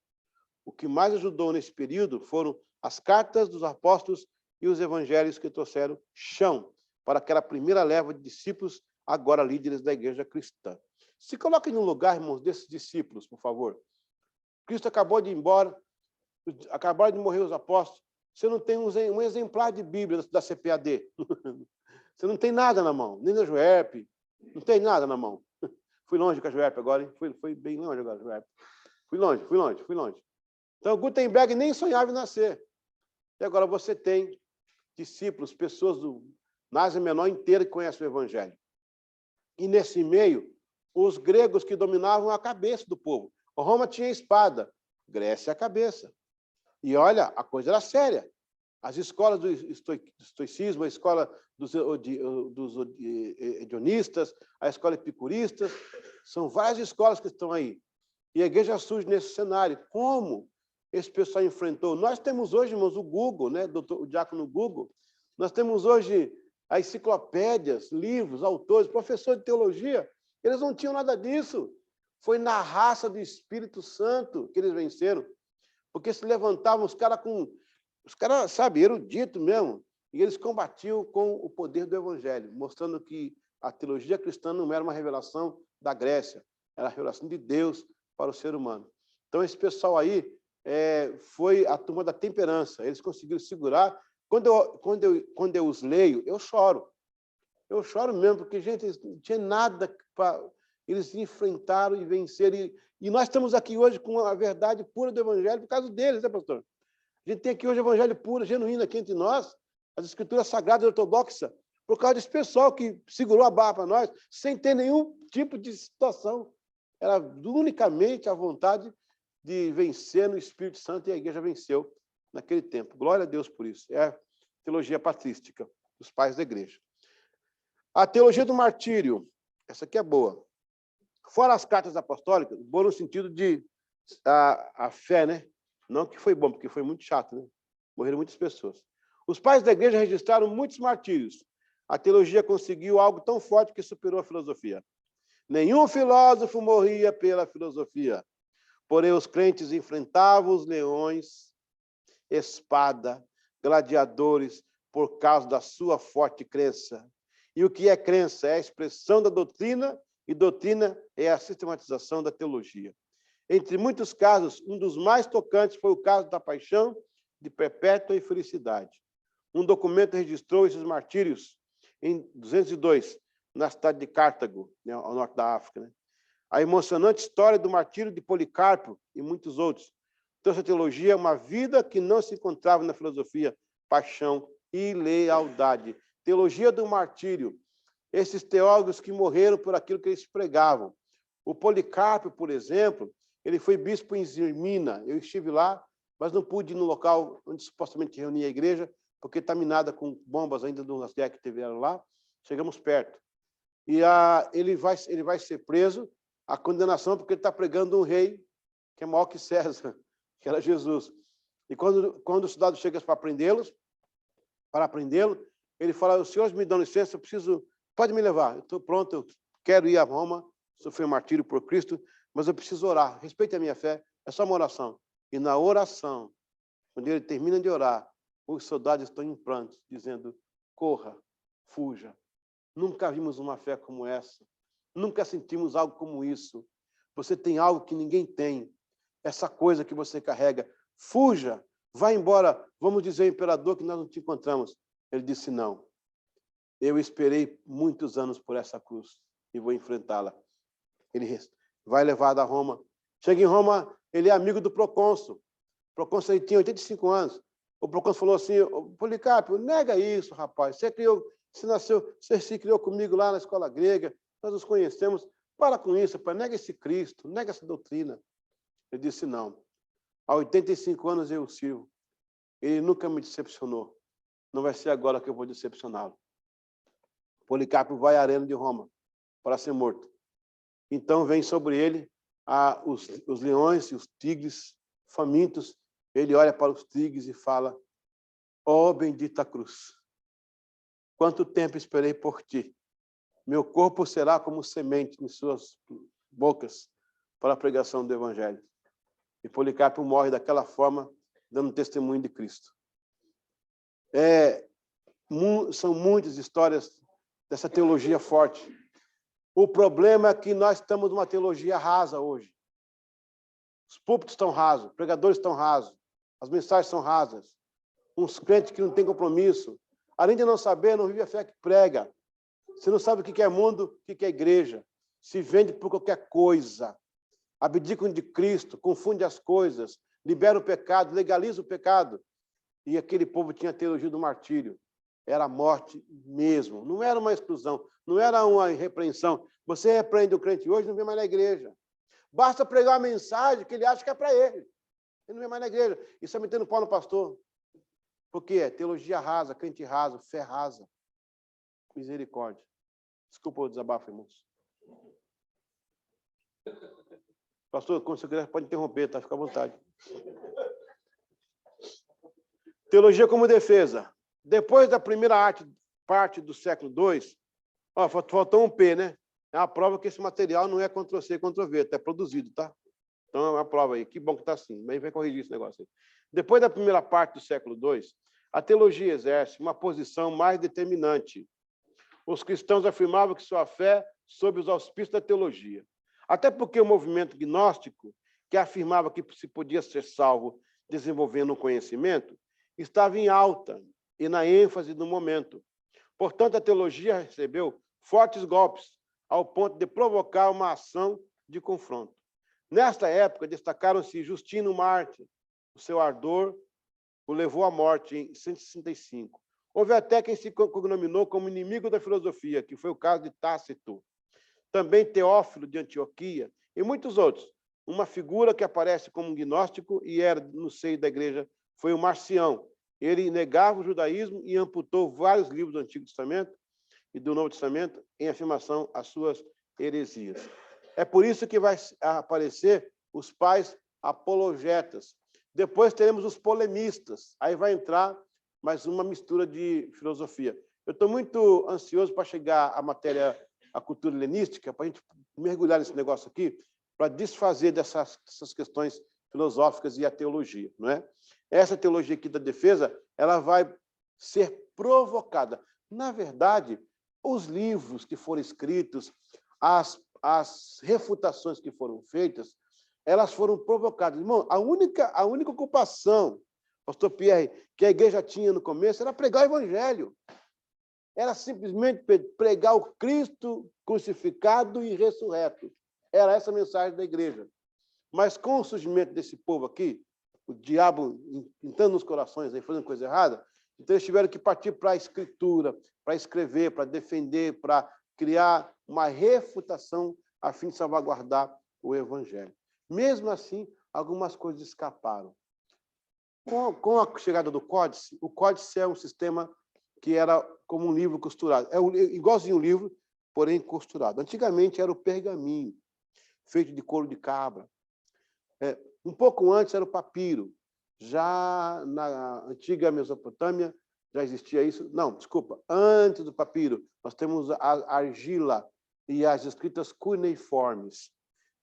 O que mais ajudou nesse período foram as cartas dos apóstolos e os evangelhos que trouxeram chão para aquela primeira leva de discípulos, agora líderes da igreja cristã. Se coloquem no lugar, irmãos, desses discípulos, por favor. Cristo acabou de ir embora, acabaram de morrer os apóstolos. Você não tem um exemplar de Bíblia da CPAD. Você não tem nada na mão, nem da Juerp, não tem nada na mão. Fui longe com a Juerp agora, hein? Fui bem longe agora, Juerp. Fui longe. Então, Gutenberg nem sonhava em nascer. E agora você tem discípulos, pessoas na Ásia Menor inteira que conhecem o Evangelho. E nesse meio, os gregos que dominavam a cabeça do povo. Roma tinha espada, Grécia a cabeça. E olha, a coisa era séria. As escolas do estoicismo, a escola dos hedionistas, a escola epicurista, são várias escolas que estão aí. E a igreja surge nesse cenário. Como esse pessoal enfrentou? Nós temos hoje, irmãos, o Google, né? O diácono Google. Nós temos hoje as enciclopédias, livros, autores, professores de teologia. Eles não tinham nada disso. Foi na raça do Espírito Santo que eles venceram. Porque se levantavam os caras, sabe, eruditos mesmo, e eles combatiam com o poder do Evangelho, mostrando que a teologia cristã não era uma revelação da Grécia, era a revelação de Deus para o ser humano. Então, esse pessoal aí foi a turma da temperança, eles conseguiram segurar. Quando eu os leio, eu choro. Eu choro mesmo, porque, gente, não tinha nada para... Eles enfrentaram e venceram. E nós estamos aqui hoje com a verdade pura do Evangelho por causa deles, né, pastor? A gente tem aqui hoje o Evangelho puro, genuíno aqui entre nós, as Escrituras Sagradas e Ortodoxas, por causa desse pessoal que segurou a barra para nós, sem ter nenhum tipo de situação. Era unicamente a vontade de vencer no Espírito Santo, e a igreja venceu naquele tempo. Glória a Deus por isso. É a teologia patrística dos pais da igreja. A teologia do martírio, essa aqui é boa. Fora as cartas apostólicas, boa no sentido de a fé, né? Não que foi bom, porque foi muito chato, né? Morreram muitas pessoas. Os pais da igreja registraram muitos martírios. A teologia conseguiu algo tão forte que superou a filosofia. Nenhum filósofo morria pela filosofia. Porém, os crentes enfrentavam os leões, espada, gladiadores, por causa da sua forte crença. E o que é crença? É a expressão da doutrina, e doutrina é a sistematização da teologia. Entre muitos casos, um dos mais tocantes foi o caso da paixão de Perpétua e Felicidade. Um documento registrou esses martírios em 202, na cidade de Cartago, né, ao norte da África. Né? A emocionante história do martírio de Policarpo e muitos outros. Então, essa teologia é uma vida que não se encontrava na filosofia, paixão e lealdade. Teologia do martírio. Esses teólogos que morreram por aquilo que eles pregavam. O Policarpo, por exemplo, ele foi bispo em Zirmina. Eu estive lá, mas não pude ir no local onde supostamente reunia a igreja, porque está minada com bombas ainda das guerras que tiveram lá. Chegamos perto. E ele vai ser preso, a condenação, porque ele está pregando um rei que é maior que César, que era Jesus. E quando o soldado chega para prendê-lo, ele fala: os senhores me dão licença, eu preciso, pode me levar, eu estou pronto, eu quero ir a Roma, sofrer martírio por Cristo, mas eu preciso orar, respeite a minha fé, é só uma oração. E na oração, quando ele termina de orar, os soldados estão em prantos, dizendo: corra, fuja. Nunca vimos uma fé como essa. Nunca sentimos algo como isso. Você tem algo que ninguém tem. Essa coisa que você carrega. Fuja, vá embora. Vamos dizer ao imperador que nós não te encontramos. Ele disse: não. Eu esperei muitos anos por essa cruz e vou enfrentá-la. Ele vai levado a Roma. Chega em Roma, ele é amigo do procônsul. O procônsul tinha 85 anos. O procônsul falou assim: Policarpo, nega isso, rapaz. Você se criou comigo lá na escola grega, nós nos conhecemos. Para com isso, rapaz. Nega esse Cristo, nega essa doutrina. Ele disse: não. Há 85 anos eu o sirvo. Ele nunca me decepcionou. Não vai ser agora que eu vou decepcioná-lo. Policarpo vai à arena de Roma para ser morto. Então vem sobre ele os leões e os tigres famintos. Ele olha para os tigres e fala: ó bendita cruz, quanto tempo esperei por ti. Meu corpo será como semente em suas bocas para a pregação do Evangelho. E Policarpo morre daquela forma, dando testemunho de Cristo. São muitas histórias dessa teologia forte. O problema é que nós estamos numa teologia rasa hoje. Os púlpitos estão rasos, os pregadores estão rasos, as mensagens são rasas. Uns crentes que não têm compromisso. Além de não saber, não vive a fé que prega. Você não sabe o que é mundo, o que é igreja. Se vende por qualquer coisa. abdicam de Cristo, confundem as coisas, liberam o pecado, legalizam o pecado. E aquele povo tinha a teologia do martírio. Era a morte mesmo. Não era uma exclusão, não era uma repreensão. Você repreende o crente hoje, não vem mais na igreja. Basta pregar uma mensagem que ele acha que é para ele. Ele não vem mais na igreja. E está metendo pau no pastor. Por quê? Teologia rasa, crente raso, fé rasa. Misericórdia. Desculpa o desabafo, irmãos. Pastor, quando você quiser, pode interromper, tá? Fica à vontade. Teologia como defesa. Depois da primeira parte do século II, faltou um P, né? É uma prova que esse material não é Ctrl+C, Ctrl+V, é produzido, tá? Então, é uma prova aí. Que bom que está assim. Mas vai corrigir esse negócio aí. Depois da primeira parte do século II, a teologia exerce uma posição mais determinante. Os cristãos afirmavam que sua fé sob os auspícios da teologia. Até porque o movimento gnóstico, que afirmava que se podia ser salvo desenvolvendo um conhecimento, estava em alta e na ênfase do momento. Portanto, a teologia recebeu fortes golpes, ao ponto de provocar uma ação de confronto. Nesta época, destacaram-se Justino Mártir. O seu ardor o levou à morte em 165. Houve até quem se cognominou como inimigo da filosofia, que foi o caso de Tácito. Também Teófilo de Antioquia e muitos outros. Uma figura que aparece como um gnóstico e era no seio da igreja foi o Marcião. Ele negava o judaísmo e amputou vários livros do Antigo Testamento e do Novo Testamento em afirmação às suas heresias. É por isso que vai aparecer os pais apologetas. Depois teremos os polemistas. Aí vai entrar mais uma mistura de filosofia. Eu estou muito ansioso para chegar à matéria, a cultura helenística, para a gente mergulhar nesse negócio aqui, para desfazer dessas questões filosóficas e a teologia, não é? Essa teologia aqui da defesa, ela vai ser provocada. Na verdade, os livros que foram escritos, as refutações que foram feitas, elas foram provocadas. Irmão, a única ocupação, pastor Pierre, que a igreja tinha no começo era pregar o evangelho. Era simplesmente pregar o Cristo crucificado e ressurreto. Era essa a mensagem da igreja. Mas com o surgimento desse povo aqui, o diabo entrando nos corações, aí, fazendo coisa errada, então eles tiveram que partir para a escritura, para escrever, para defender, para criar uma refutação a fim de salvaguardar o evangelho. Mesmo assim, algumas coisas escaparam. Com a chegada do Códice, o Códice é um sistema que era como um livro costurado. É igualzinho um livro, porém costurado. Antigamente era o pergaminho, feito de couro de cabra. Um pouco antes era o papiro. Já na antiga Mesopotâmia já existia isso. Não, desculpa. Antes do papiro, nós temos a argila e as escritas cuneiformes.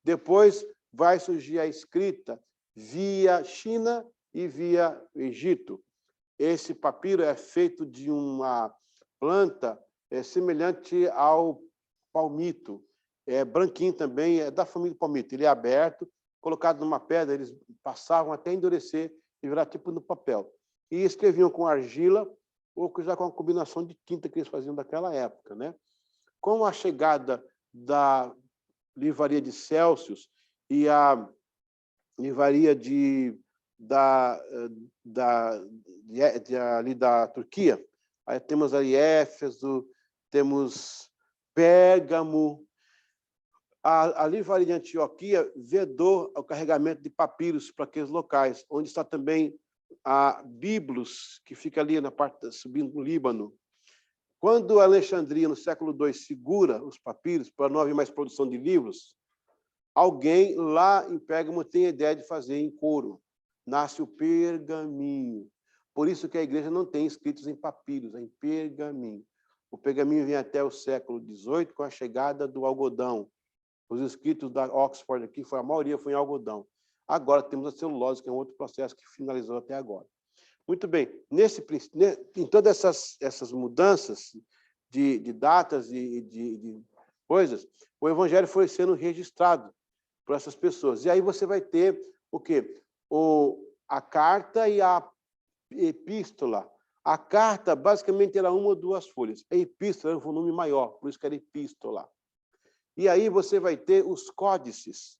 Depois vai surgir a escrita via China e via Egito. Esse papiro é feito de uma planta semelhante ao palmito. É branquinho também, é da família do palmito. Ele é aberto, colocado numa pedra, eles passavam até endurecer e virar tipo no papel. E escreviam com argila ou já com a combinação de tinta que eles faziam daquela época, né? Com a chegada da livraria de Celsius e a livraria ali da Turquia, aí temos ali Éfeso, temos Pérgamo. A livraria de Antioquia vedou o carregamento de papiros para aqueles locais, onde está também a Biblos, que fica ali na parte subindo no Líbano. Quando a Alexandria, no século II, segura os papiros para não haver mais produção de livros, alguém lá em Pérgamo tem a ideia de fazer em couro. Nasce o pergaminho. Por isso que a igreja não tem escritos em papiros, é em pergaminho. O pergaminho vem até o século XVIII com a chegada do algodão. Os escritos da Oxford aqui, a maioria foi em algodão. Agora temos a celulose, que é um outro processo que finalizou até agora. Muito bem, em todas essas mudanças de datas e de coisas, o evangelho foi sendo registrado por essas pessoas. E aí você vai ter o quê? A carta e a epístola. A carta, basicamente, era uma ou duas folhas. A epístola era um volume maior, por isso que era epístola. E aí você vai ter os códices.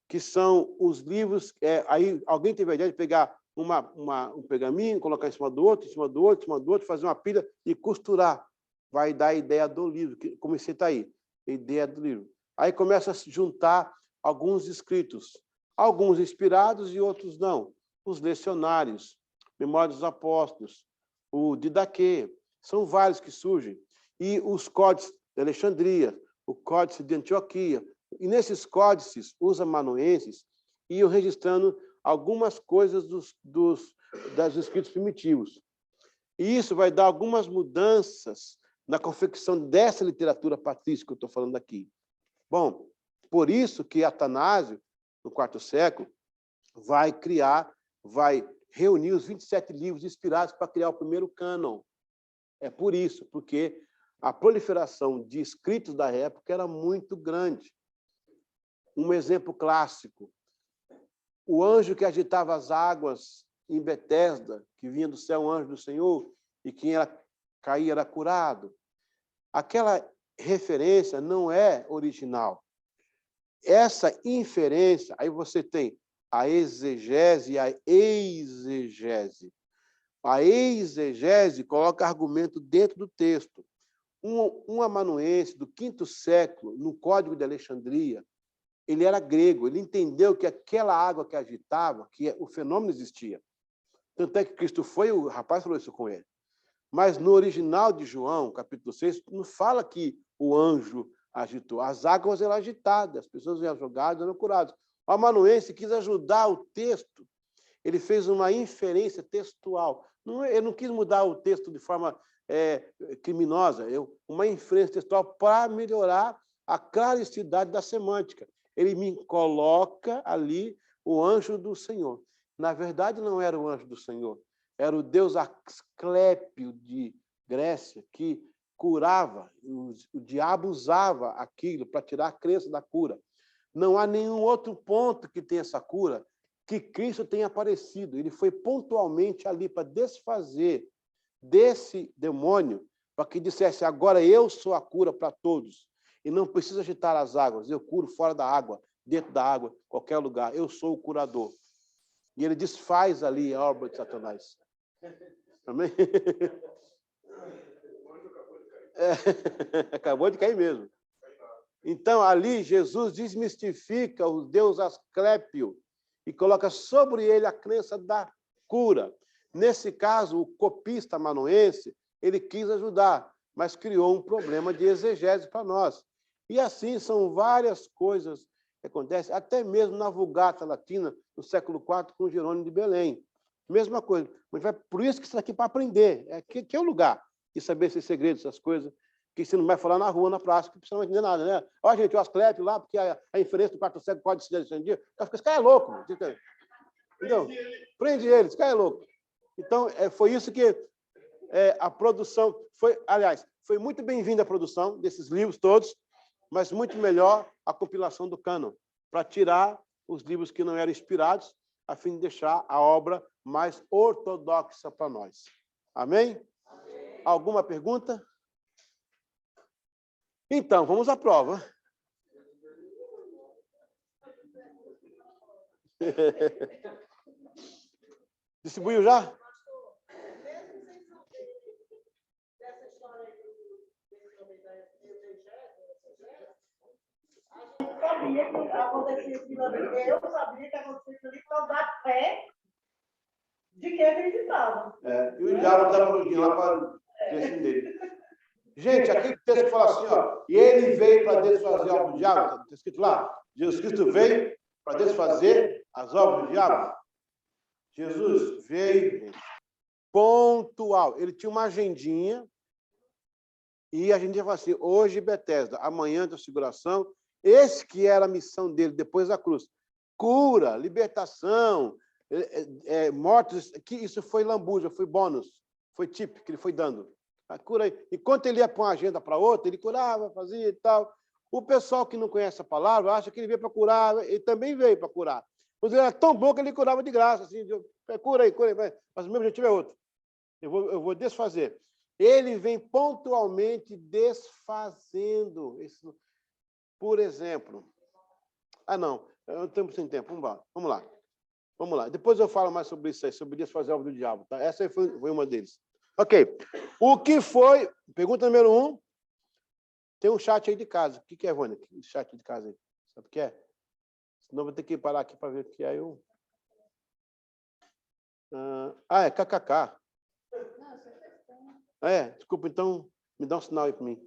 que são os livros. Aí alguém teve a ideia de pegar um pergaminho, colocar em cima do outro, em cima do outro, em cima do outro, fazer uma pilha e costurar. Vai dar a ideia do livro, que comecei a estar aí, a ideia do livro. Aí começa a se juntar alguns escritos, alguns inspirados e outros não. Os lecionários, Memórias dos Apóstolos, o Didaquê, são vários que surgem. E os códices de Alexandria, o códice de Antioquia. E nesses códices, os amanuenses iam registrando algumas coisas dos escritos primitivos. E isso vai dar algumas mudanças na confecção dessa literatura patrística que eu estou falando aqui. Bom, por isso que Atanásio, no IV século, vai reunir os 27 livros inspirados para criar o primeiro cânon. É por isso, porque a proliferação de escritos da época era muito grande. Um exemplo clássico, o anjo que agitava as águas em Betesda, que vinha do céu um anjo do Senhor, e quem caía era curado. Aquela referência não é original. Essa inferência, aí você tem a exegese e a eisegese. A exegese coloca argumento dentro do texto. Um amanuense do V século, no Código de Alexandria, ele era grego, ele entendeu que aquela água que agitava, que o fenômeno existia. Tanto é que Cristo foi, o rapaz falou isso com ele. Mas no original de João, capítulo 6, não fala que o anjo agitou. As águas eram agitadas, as pessoas eram jogadas, eram curadas. O amanuense quis ajudar o texto. Ele fez uma inferência textual. Ele não quis mudar o texto de forma criminosa, uma inferência textual para melhorar a claricidade da semântica. Ele me coloca ali o anjo do Senhor. Na verdade, não era o anjo do Senhor, era o deus Asclépio de Grécia, que curava, o diabo usava aquilo para tirar a crença da cura. Não há nenhum outro ponto que tenha essa cura que Cristo tenha aparecido. Ele foi pontualmente ali para desfazer desse demônio, para que dissesse, agora eu sou a cura para todos. E não precisa agitar as águas, eu curo fora da água, dentro da água, qualquer lugar. Eu sou o curador. E ele desfaz ali a obra de Satanás. Amém? Acabou de cair mesmo. Então, ali, Jesus desmistifica o deus Asclépio e coloca sobre ele a crença da cura. Nesse caso, o copista amanuense, ele quis ajudar, mas criou um problema de exegese para nós. E assim são várias coisas que acontecem, até mesmo na Vulgata Latina, no século IV, com Jerônimo de Belém. Mesma coisa. Por isso que isso aqui é para aprender. Que é o lugar de saber esses segredos, essas coisas, que você não vai falar na rua, na praça, que você não vai entender nada, né? Ó, gente, o Asclépio lá, porque a inferência do IV século pode se decidir. Esse cara é louco. Entendeu? Prende ele, esse cara é louco. Então, foi isso que a produção foi. Aliás, foi muito bem-vinda a produção desses livros todos, mas muito melhor a compilação do cânon, para tirar os livros que não eram inspirados, a fim de deixar a obra mais ortodoxa para nós. Amém? Amém. Alguma pergunta? Então, vamos à prova. Distribuiu já? Sabia que acontecia aquilo ali. Eu sabia que acontecia aquilo ali por causa da fé de quem acreditava. E o diabo dá para lá para defender. Gente, aqui o texto fala assim, ó, e ele veio para desfazer a obra do diabo, está escrito lá, Jesus Cristo veio para desfazer as obras do diabo. Jesus veio, gente, pontual. Ele tinha uma agendinha, e a gente ia falar assim, hoje Betesda, amanhã Transfiguração. Esse que era a missão dele depois da cruz. Cura, libertação, mortos, que isso foi lambuja, foi bônus, foi tip que ele foi dando. A cura, enquanto ele ia para uma agenda para outra, ele curava, fazia e tal. O pessoal que não conhece a palavra acha que ele veio para curar, ele também veio para curar. Mas ele era tão bom que ele curava de graça, assim, cura aí, mas o meu objetivo é outro. Eu vou desfazer. Ele vem pontualmente desfazendo. Por exemplo, Eu estou sem tempo. Vamos lá. Depois eu falo mais sobre isso aí, sobre desfazer a obra do diabo. Tá? Essa aí foi uma deles. Ok. O que foi... Pergunta número 1. Tem um chat aí de casa. O que é, Vânia? O chat de casa aí. Sabe o que é? Senão vou ter que parar aqui para ver o que é. É KKK. Desculpa, então me dá um sinal aí para mim.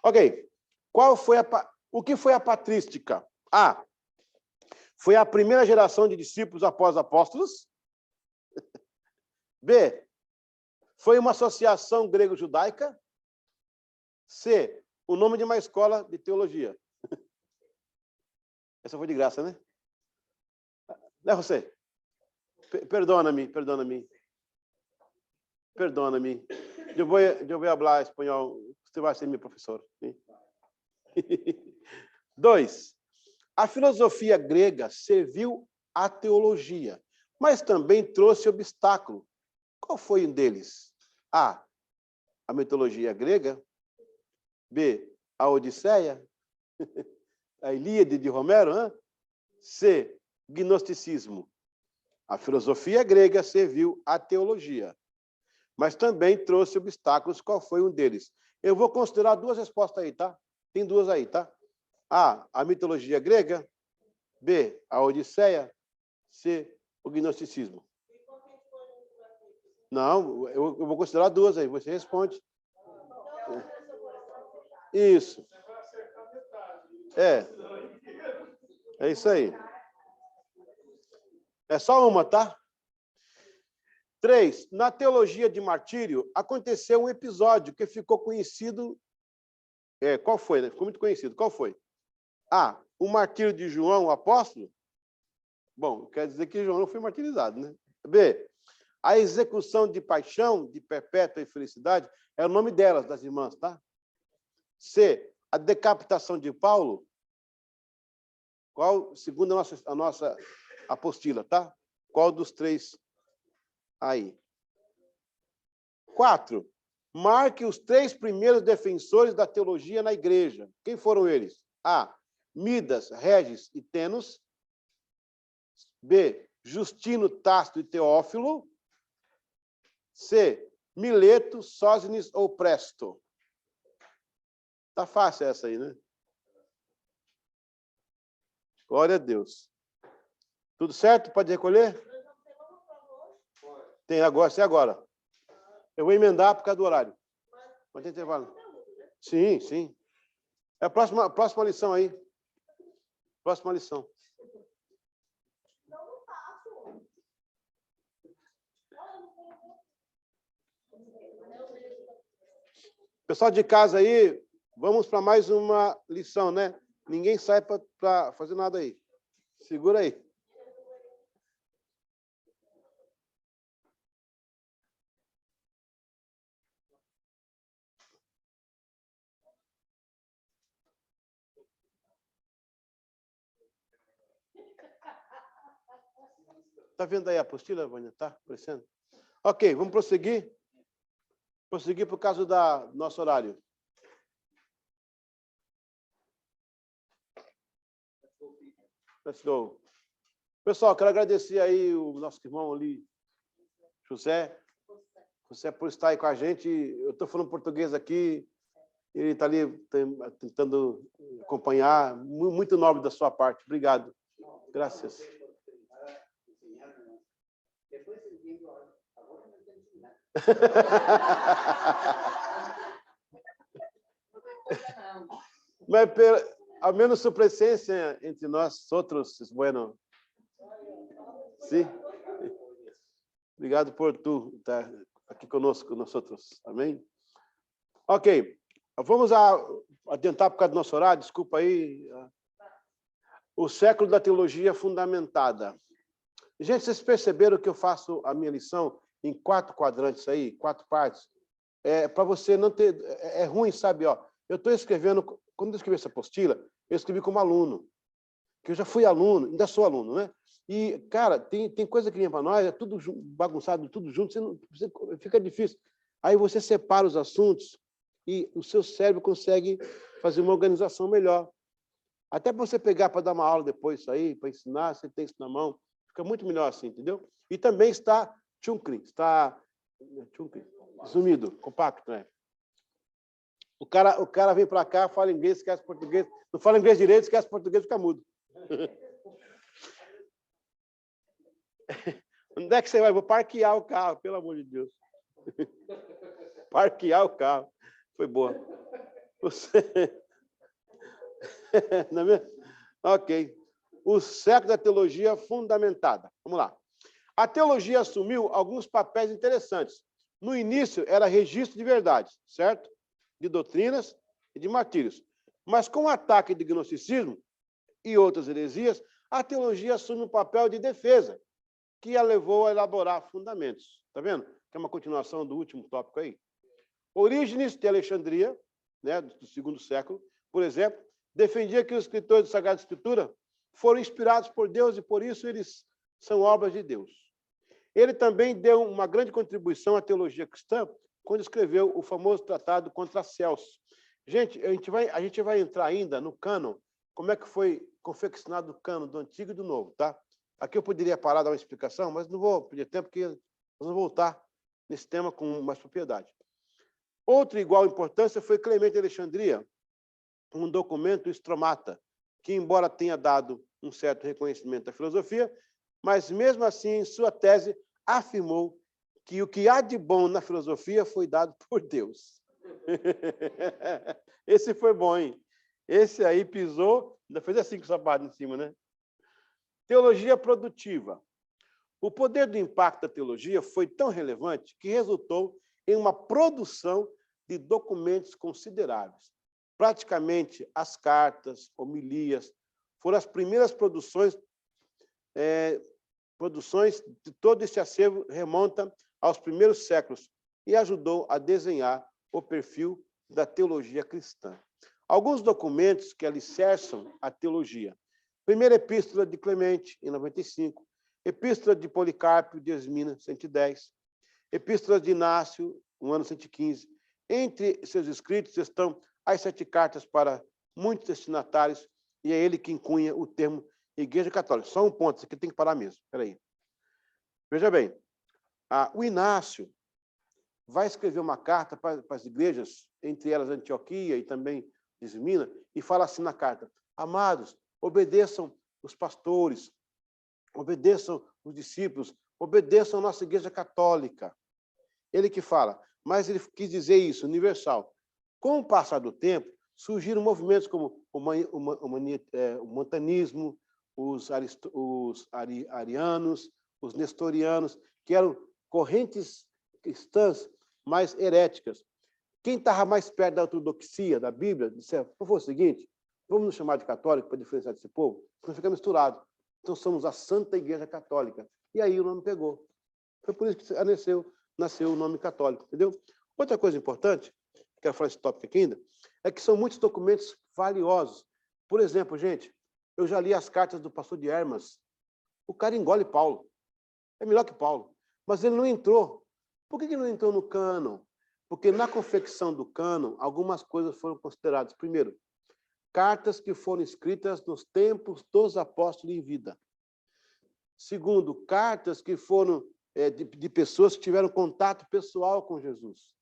Ok. O que foi a patrística? A. Foi a primeira geração de discípulos após apóstolos. B. Foi uma associação grego-judaica. C. O nome de uma escola de teologia. Essa foi de graça, né? Né, José? Perdona-me. Eu vou falar espanhol. Você vai ser meu professor. Sim? 2. A filosofia grega serviu à teologia, mas também trouxe obstáculo. Qual foi um deles? A. A mitologia grega. B. A Odisseia. A Ilíade de Homero. Hein? C. Gnosticismo. A filosofia grega serviu à teologia, mas também trouxe obstáculos. Qual foi um deles? Eu vou considerar 2 respostas aí, tá? Tem 2 aí, tá? A. A mitologia grega. B. A Odisseia. C. O gnosticismo. Não, eu vou considerar 2 aí. Você responde. Isso. É isso aí. É só uma, tá? 3. Na teologia de martírio, aconteceu um episódio que ficou conhecido. Qual foi? Né? Ficou muito conhecido. Qual foi? A. O martírio de João, o apóstolo. Bom, quer dizer que João não foi martirizado, né? B. A execução de paixão, de perpétua e felicidade, é o nome delas, das irmãs, tá? C. A decapitação de Paulo. Qual, segundo a nossa apostila, tá? Qual dos 3 aí? 4. Marque os 3 primeiros defensores da teologia na igreja. Quem foram eles? A. Midas, Regis e Tenos. B. Justino, Tácito e Teófilo. C. Mileto, Sóstenes ou Presto. Tá fácil essa aí, né? Glória a Deus. Tudo certo? Pode recolher? Tem agora, sim, agora. Eu vou emendar por causa do horário. Pode ter intervalo. Sim. É a próxima lição aí. Próxima lição. Pessoal de casa aí, vamos para mais uma lição, né? Ninguém sai para fazer nada aí. Segura aí. Está vendo aí a apostila, Vânia? Está aparecendo? Ok, vamos prosseguir. Prosseguir por causa do nosso horário. Let's go. Pessoal, quero agradecer aí o nosso irmão ali, José, por estar aí com a gente. Eu estou falando português aqui, ele está ali tentando acompanhar. Muito nobre da sua parte. Obrigado. Graças. Mas ao menos sua presença entre nós outros é bueno. Sim. Obrigado por tu estar aqui conosco, nós outros. Amém? Ok. Vamos adiantar por causa do nosso horário, desculpa aí. O século da teologia fundamentada. Gente, vocês perceberam que eu faço a minha lição em 4 quadrantes aí, 4 partes? Para você não ter... É ruim, sabe? Ó, eu estou escrevendo... Quando eu escrevi essa apostila, eu escrevi como aluno. Que eu já fui aluno, ainda sou aluno, né? E, cara, tem coisa que vem para nós, é tudo bagunçado, tudo junto, fica difícil. Aí você separa os assuntos e o seu cérebro consegue fazer uma organização melhor. Até para você pegar para dar uma aula depois isso aí, para ensinar, você tem isso na mão. Fica muito melhor assim, entendeu? E também está sumido, compacto, né? O cara vem para cá, fala inglês, esquece português. Não fala inglês direito, esquece português, fica mudo. Onde é que você vai? Vou parquear o carro, pelo amor de Deus. Parquear o carro. Foi boa. Você... Não é mesmo? Ok. O século da teologia fundamentada. Vamos lá. A teologia assumiu alguns papéis interessantes. No início, era registro de verdades, certo? De doutrinas e de martírios. Mas com o ataque do gnosticismo e outras heresias, a teologia assume um papel de defesa, que a levou a elaborar fundamentos. Está vendo? Que é uma continuação do último tópico aí. Orígenes de Alexandria, né, do segundo século, por exemplo, defendia que os escritores da Sagrada Escritura foram inspirados por Deus e, por isso, eles são obras de Deus. Ele também deu uma grande contribuição à teologia cristã quando escreveu o famoso tratado contra Celso. Gente, a gente vai entrar ainda no cânon, como é que foi confeccionado o cânon do Antigo e do Novo, tá? Aqui eu poderia parar dar uma explicação, mas não vou pedir tempo, porque nós vamos voltar nesse tema com mais propriedade. Outra igual importância foi Clemente de Alexandria, um documento Stromata, que, embora tenha dado um certo reconhecimento à filosofia, mas, mesmo assim, em sua tese, afirmou que o que há de bom na filosofia foi dado por Deus. Esse foi bom, hein? Esse aí pisou, ainda fez assim com o sapato em cima, né? Teologia produtiva. O poder do impacto da teologia foi tão relevante que resultou em uma produção de documentos consideráveis. Praticamente, as cartas, homilias, foram as primeiras produções de todo esse acervo remonta aos primeiros séculos e ajudou a desenhar o perfil da teologia cristã. Alguns documentos que alicerçam a teologia. Primeira Epístola de Clemente, em 95. Epístola de Policarpo de Esmina, 110. Epístola de Inácio, no ano 115. Entre seus escritos estão as 7 cartas para muitos destinatários, e é ele que incunha o termo Igreja Católica. Só um ponto, isso aqui tem que parar mesmo. Espera aí. Veja bem, o Inácio vai escrever uma carta para as igrejas, entre elas Antioquia e também Esmina, e fala assim na carta: amados, obedeçam os pastores, obedeçam os discípulos, obedeçam a nossa Igreja Católica. Ele que fala, mas ele quis dizer isso, universal. Com o passar do tempo, surgiram movimentos como o montanismo, os arianos, os nestorianos, que eram correntes cristãs mais heréticas. Quem estava mais perto da ortodoxia, da Bíblia, disse: por favor, o seguinte, vamos nos chamar de católico para diferenciar desse povo? Não fica misturado. Então, somos a Santa Igreja Católica. E aí o nome pegou. Foi por isso que nasceu o nome católico, entendeu? Outra coisa importante, quero falar esse tópico aqui ainda, é que são muitos documentos valiosos. Por exemplo, gente, eu já li as cartas do pastor de Hermas. O cara engole Paulo. É melhor que Paulo. Mas ele não entrou. Por que ele não entrou no cânon? Porque na confecção do cânon, algumas coisas foram consideradas. Primeiro, cartas que foram escritas nos tempos dos apóstolos em vida. Segundo, cartas que foram de pessoas que tiveram contato pessoal com Jesus.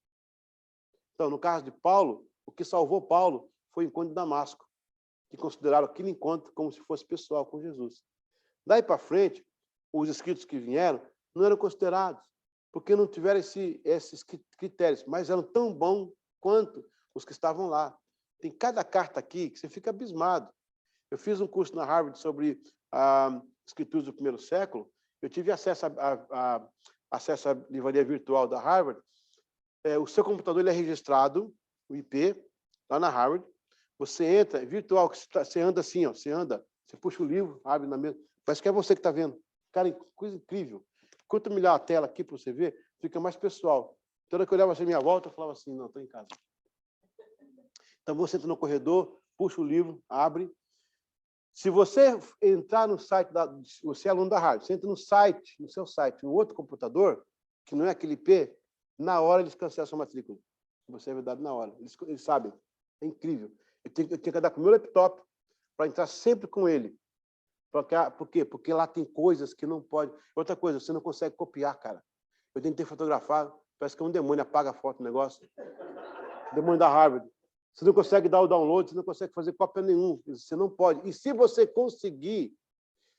Então, no caso de Paulo, o que salvou Paulo foi o encontro de Damasco, que consideraram aquele encontro como se fosse pessoal com Jesus. Daí para frente, os escritos que vieram não eram considerados, porque não tiveram esses critérios, mas eram tão bons quanto os que estavam lá. Tem cada carta aqui que você fica abismado. Eu fiz um curso na Harvard sobre escrituras do primeiro século. Eu tive acesso à livraria virtual da Harvard. O seu computador ele é registrado, o IP, lá na Harvard. Você entra, virtual, você anda assim, ó, você puxa o livro, abre na mesa. Parece que é você que está vendo. Cara, coisa incrível. Quanto melhor a tela aqui para você ver, fica mais pessoal. Toda hora que eu olhava assim à minha volta, eu falava assim: não, estou em casa. Então, você entra no corredor, puxa o livro, abre. Se você entrar no site, você é aluno da Harvard, você entra no seu site, no outro computador, que não é aquele IP, na hora eles cancelam a sua matrícula. Você é verdade na hora. Eles sabem. É incrível. Eu tinha que andar com o meu laptop, para entrar sempre com ele. Por quê? Porque lá tem coisas que não pode. Outra coisa, você não consegue copiar, cara. Eu tentei fotografar, parece que é um demônio, apaga a foto do negócio. Demônio da Harvard. Você não consegue dar o download, você não consegue fazer cópia nenhum. Você não pode. E se você conseguir,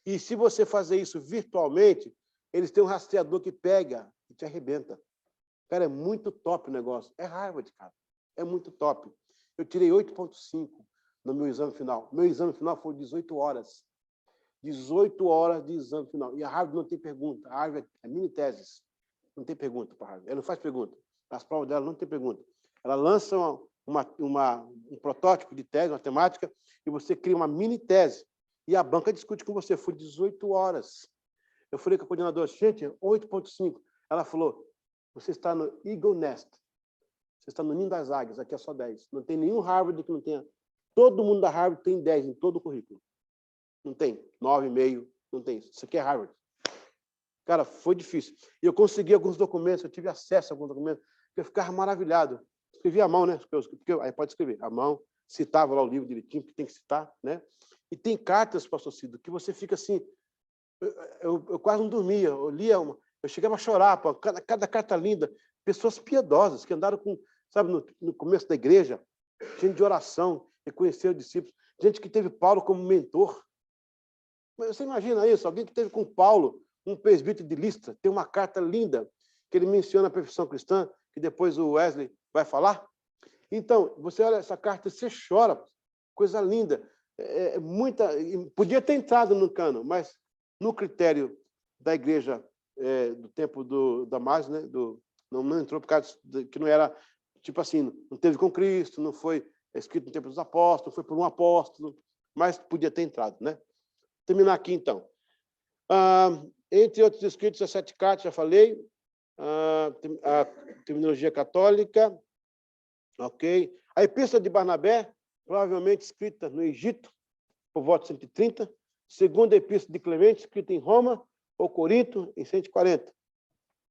e se você fazer isso virtualmente, eles têm um rastreador que pega e te arrebenta. Cara, é muito top o negócio. É Harvard, cara. É muito top. Eu tirei 8,5 no meu exame final. Meu exame final foi 18 horas. 18 horas de exame final. E a Harvard não tem pergunta. A Harvard é mini teses. Não tem pergunta para a Harvard. Ela não faz pergunta. As provas dela não tem pergunta. Ela lança um protótipo de tese, matemática, e você cria uma mini tese. E a banca discute com você. Foi 18 horas. Eu falei com a coordenadora, gente, 8,5. Ela falou, você está no Eagle Nest. Você está no ninho das águias. Aqui é só 10. Não tem nenhum Harvard que não tenha. Todo mundo da Harvard tem 10 em todo o currículo. Não tem. 9,5. Não tem. Isso aqui é Harvard. Cara, foi difícil. E eu consegui alguns documentos, eu tive acesso a alguns documentos, que eu ficava maravilhado. Escrevi à mão, né? Porque aí pode escrever à mão, citava lá o livro direitinho, que tem que citar, né? E tem cartas, pastor Cido, que você fica assim... Eu quase não dormia, eu lia uma... Eu chegava a chorar, pô, cada carta linda. Pessoas piedosas que andaram com, sabe, no começo da igreja, gente de oração, reconheceram discípulos, gente que teve Paulo como mentor. Mas você imagina isso, alguém que teve com Paulo, um presbítero de Listra, tem uma carta linda, que ele menciona a perfeição cristã, que depois o Wesley vai falar. Então, você olha essa carta e você chora, coisa linda. Podia ter entrado no cano, mas no critério da igreja do tempo do Damásio, né? Não entrou por causa que não era, tipo assim, não teve com Cristo, não foi escrito no tempo dos apóstolos, foi por um apóstolo, mas podia ter entrado, né? Terminar aqui, então. Entre outros escritos, as 7 cartas, já falei, a terminologia católica, ok? A Epístola de Barnabé, provavelmente escrita no Egito, por volta de 130, segunda Epístola de Clemente, escrita em Roma, ou Corinto, em 140.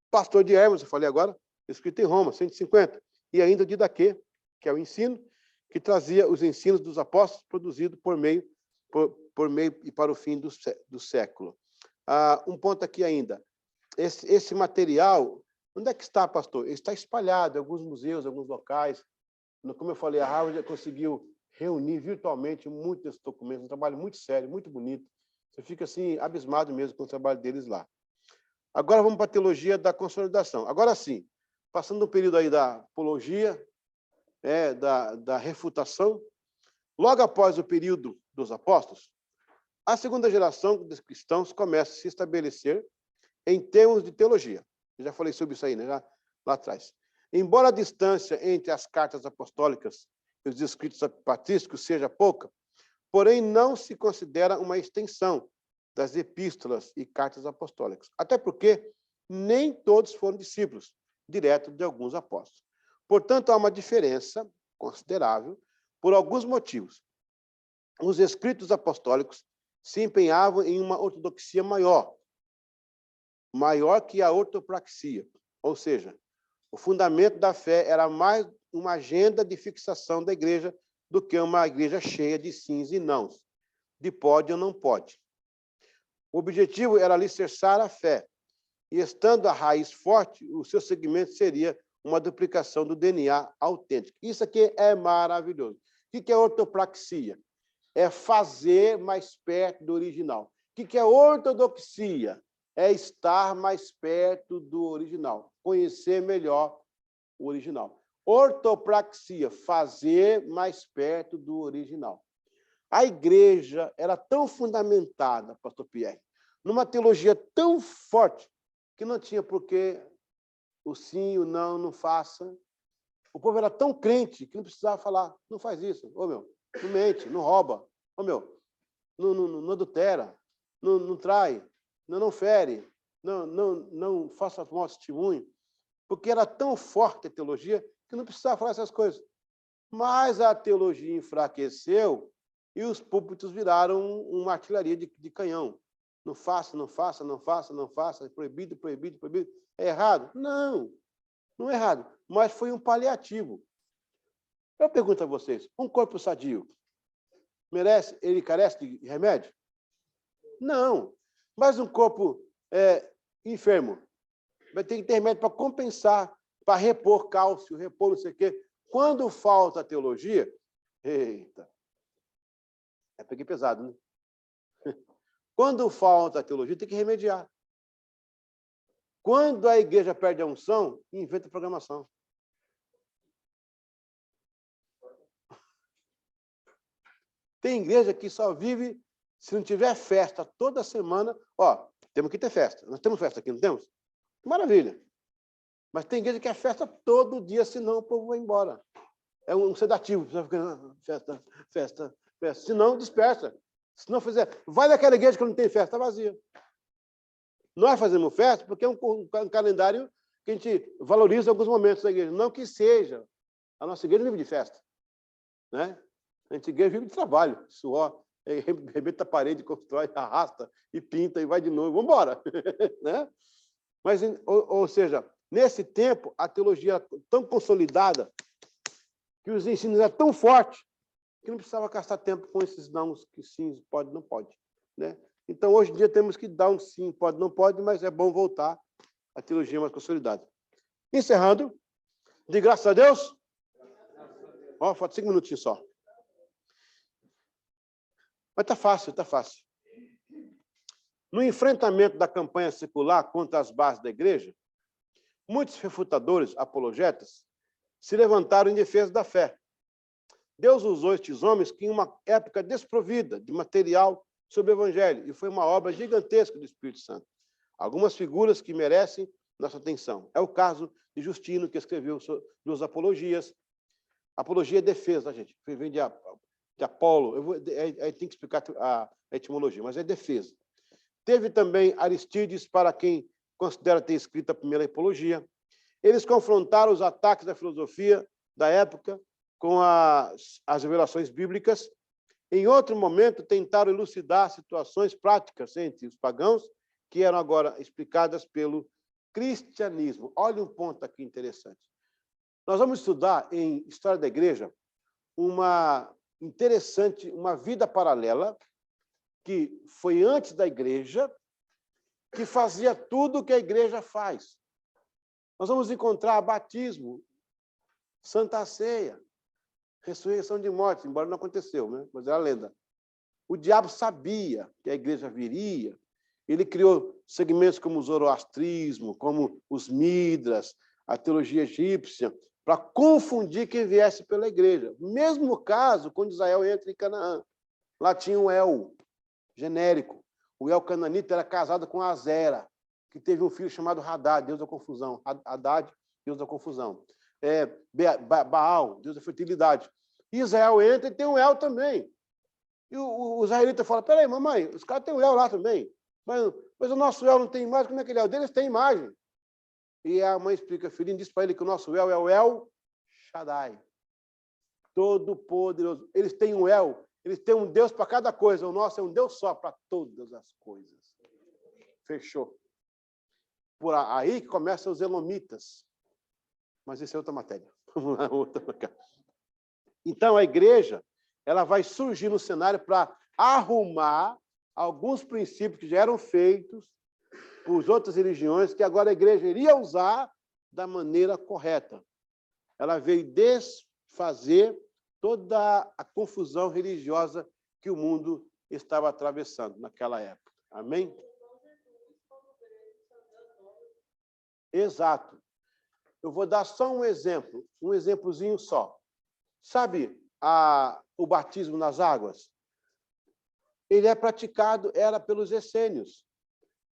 Pastor de Hermas, eu falei agora, escrito em Roma, 150. E ainda o Didaquê, que é o ensino, que trazia os ensinos dos apóstolos produzidos por meio e para o fim do século. Um ponto aqui ainda. Esse material, onde é que está, pastor? Ele está espalhado em alguns museus, em alguns locais. Como eu falei, a Harvard conseguiu reunir virtualmente muitos desses documentos, um trabalho muito sério, muito bonito. Você fica assim, abismado mesmo com o trabalho deles lá. Agora vamos para a teologia da consolidação. Agora sim, passando um período aí da apologia, da refutação, logo após o período dos apóstolos, a segunda geração dos cristãos começa a se estabelecer em termos de teologia. Eu já falei sobre isso aí, né? Lá atrás. Embora a distância entre as cartas apostólicas e os escritos patrísticos seja pouca, porém não se considera uma extensão das epístolas e cartas apostólicas. Até porque nem todos foram discípulos diretos de alguns apóstolos. Portanto, há uma diferença considerável por alguns motivos. Os escritos apostólicos se empenhavam em uma ortodoxia maior que a ortopraxia, ou seja, o fundamento da fé era mais uma agenda de fixação da igreja do que uma igreja cheia de sims e nãos, de pode ou não pode. O objetivo era alicerçar a fé, e estando a raiz forte, o seu segmento seria uma duplicação do DNA autêntico. Isso aqui é maravilhoso. O que é ortopraxia? É fazer mais perto do original. O que é ortodoxia? É estar mais perto do original, conhecer melhor o original. Ortopraxia, fazer mais perto do original. A igreja era tão fundamentada, pastor Pierre, numa teologia tão forte, que não tinha por que o sim, o não, não faça. O povo era tão crente que não precisava falar, não faz isso, ô meu, não mente, não rouba, ô meu, não adultera, não trai, não fere, não faça mau testemunho, porque era tão forte a teologia que não precisava falar essas coisas. Mas a teologia enfraqueceu e os púlpitos viraram uma artilharia de canhão. Não faça, não faça, não faça, não faça, proibido, proibido, proibido. É errado? Não é errado, mas foi um paliativo. Eu pergunto a vocês, um corpo sadio merece, ele carece de remédio? Não. Mas um corpo enfermo vai ter que ter remédio para compensar, para repor cálcio, repor não sei o quê. Quando falta a teologia, eita, peguei pesado, né? Quando falta a teologia, tem que remediar. Quando a igreja perde a unção, inventa programação. Tem igreja que só vive se não tiver festa toda semana. Ó, temos que ter festa. Nós temos festa aqui, não temos? Maravilha. Mas tem igreja que é festa todo dia, senão o povo vai embora. É um sedativo. Festa, festa, festa. Senão, dispersa. Se não fizer... Vai naquela igreja que não tem festa, está vazia. Nós fazemos festa porque é um calendário que a gente valoriza alguns momentos da igreja. Não que seja. A nossa igreja vive de festa. Né? A gente igreja vive de trabalho, suor, rebenta a parede, constrói, arrasta e pinta e vai de novo. Vamos embora. Né? Mas, ou seja, nesse tempo, a teologia era tão consolidada que os ensinos eram tão fortes que não precisava gastar tempo com esses não, que sim, pode, não pode. Né? Então, hoje em dia, temos que dar um sim, pode, não pode, mas é bom voltar à teologia mais consolidada. Encerrando, de graças a Deus. Ó, falta 5 minutinhos só. Mas está fácil, está fácil. No enfrentamento da campanha secular contra as bases da igreja, muitos refutadores, apologetas, se levantaram em defesa da fé. Deus usou estes homens que em uma época desprovida de material sobre o Evangelho, e foi uma obra gigantesca do Espírito Santo. Algumas figuras que merecem nossa atenção. É o caso de Justino, que escreveu duas apologias. Apologia é defesa, gente. Vem de Apolo. Aí tem que explicar a etimologia, mas é defesa. Teve também Aristides, para quem considera ter escrito a primeira apologia. Eles confrontaram os ataques da filosofia da época com as revelações bíblicas. Em outro momento, tentaram elucidar situações práticas entre os pagãos, que eram agora explicadas pelo cristianismo. Olha um ponto aqui interessante. Nós vamos estudar em História da Igreja uma vida paralela que foi antes da igreja, que fazia tudo o que a igreja faz. Nós vamos encontrar batismo, Santa Ceia, ressurreição de morte, embora não aconteceu, né? Mas era lenda. O diabo sabia que a igreja viria, ele criou segmentos como o zoroastrismo, como os midras, a teologia egípcia, para confundir quem viesse pela igreja. Mesmo caso, quando Israel entra em Canaã. Lá tinha um El, genérico. O El cananita era casado com Azera, que teve um filho chamado Hadad, Deus da confusão. Haddad, Deus da confusão. Baal, Deus da fertilidade. Israel entra e tem um El também. E o israelita fala, peraí, mamãe, os caras têm um El lá também. Mas o nosso El não tem imagem, como é que ele é? O deles tem imagem. E a mãe explica, filhinho, diz para ele que o nosso El é o El Shaddai. Todo poderoso. Eles têm um El, eles têm um Deus para cada coisa. O nosso é um Deus só para todas as coisas. Fechou. Por aí que começam os Elomitas. Mas isso é outra matéria. Então, a igreja ela vai surgir no cenário para arrumar alguns princípios que já eram feitos por outras religiões, que agora a igreja iria usar da maneira correta. Ela veio desfazer toda a confusão religiosa que o mundo estava atravessando naquela época. Amém? Exato. Eu vou dar só um exemplo, um exemplozinho só. Sabe o batismo nas águas? Ele é praticado, era pelos essênios.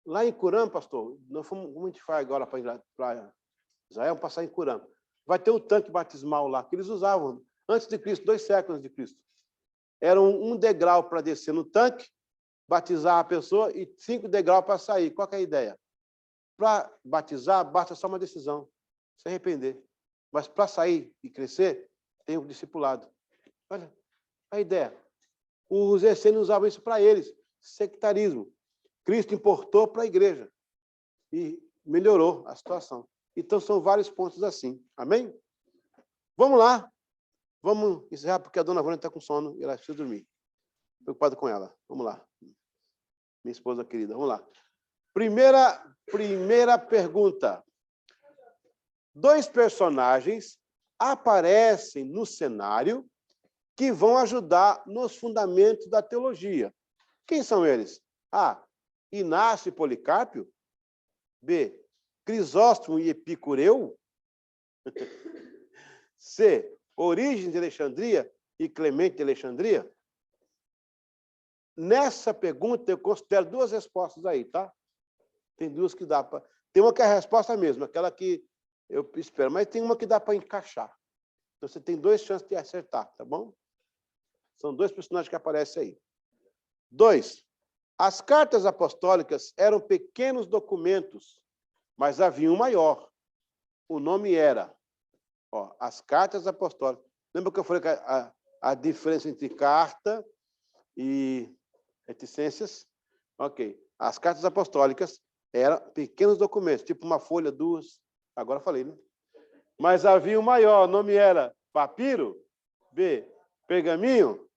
Lá em Curã, pastor, como a gente faz agora para Israel, passar em Curã. Vai ter o tanque batismal lá, que eles usavam antes de Cristo, 2 séculos de Cristo. Era um degrau para descer no tanque, batizar a pessoa e 5 degraus para sair. Qual que é a ideia? Para batizar, basta só uma decisão, se arrepender. Mas para sair e crescer, tem um discipulado. Olha a ideia. Os essênios usavam isso para eles, sectarismo. Cristo importou para a igreja e melhorou a situação. Então, são vários pontos assim. Amém? Vamos lá. Vamos encerrar, porque a dona Vânia está com sono e ela precisa dormir. preocupado com ela. Vamos lá. Minha esposa querida, vamos lá. Primeira pergunta. 2 personagens aparecem no cenário que vão ajudar nos fundamentos da teologia. Quem são eles? A. Inácio e Policarpo. B. Crisóstomo e Epicureu. C. Orígenes de Alexandria e Clemente de Alexandria. Nessa pergunta, eu considero 2 respostas aí, tá? Tem 2 que dá para... Tem uma que é a resposta mesmo, aquela que eu espero, mas tem uma que dá para encaixar. Então, você tem 2 chances de acertar, tá bom? São 2 personagens que aparecem aí. 2. As cartas apostólicas eram pequenos documentos, mas havia um maior. O nome era... as cartas apostólicas. Lembra que eu falei que a diferença entre carta e reticências? Ok. As cartas apostólicas eram pequenos documentos, tipo uma folha, 2. Agora falei, né? Mas havia um maior. O nome era papiro? B. Pergaminho?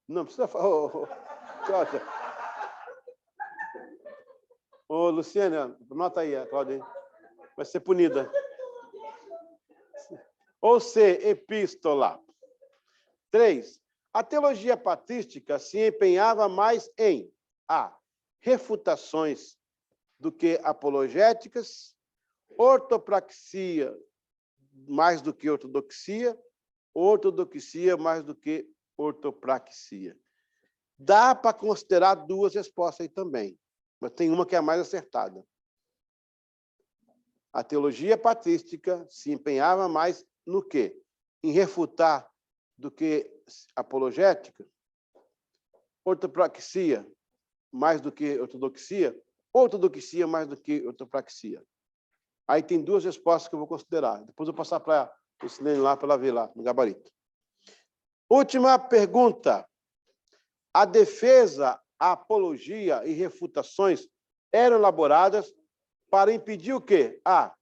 Não precisa falar. Ô, Luciana, anota aí, Cláudia. Vai ser punida. Ou C, epístola. 3. A teologia patrística se empenhava mais em A. Refutações do que apologéticas, ortopraxia mais do que ortodoxia, ortodoxia mais do que ortopraxia. Dá para considerar 2 respostas aí também, mas tem uma que é a mais acertada. A teologia patrística se empenhava mais no quê? Em refutar do que apologética, ortopraxia mais do que ortodoxia, ortodoxia mais do que ortopraxia. Aí tem 2 respostas que eu vou considerar. Depois eu vou passar para o Silene lá, para ela ver lá, no gabarito. Última pergunta. A defesa, a apologia e refutações eram elaboradas para impedir o quê? A.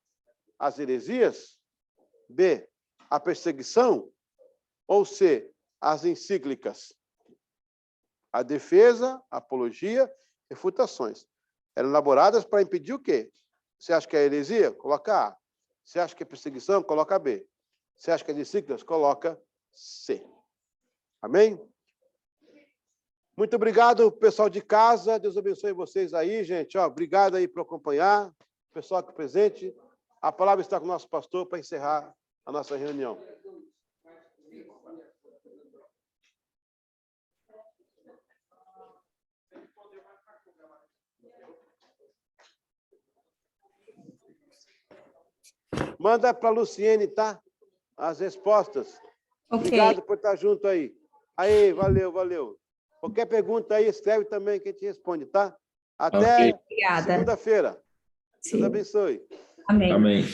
As heresias. B. A perseguição. Ou C. As encíclicas. A defesa, a apologia, refutações. Eram elaboradas para impedir o quê? Você acha que é heresia? Coloca A. Você acha que é perseguição? Coloca B. Você acha que é encíclicas? Coloca C. Amém? Muito obrigado, pessoal de casa. Deus abençoe vocês aí, gente. Obrigado aí por acompanhar. Pessoal aqui presente. A palavra está com o nosso pastor para encerrar a nossa reunião. Manda para a Luciene, tá? As respostas. Ok. Obrigado por estar junto aí. Aí, valeu, valeu. Qualquer pergunta aí, escreve também que a gente responde, tá? Até Obrigada. segunda-feira. Deus Sim. abençoe. Amém. Amém.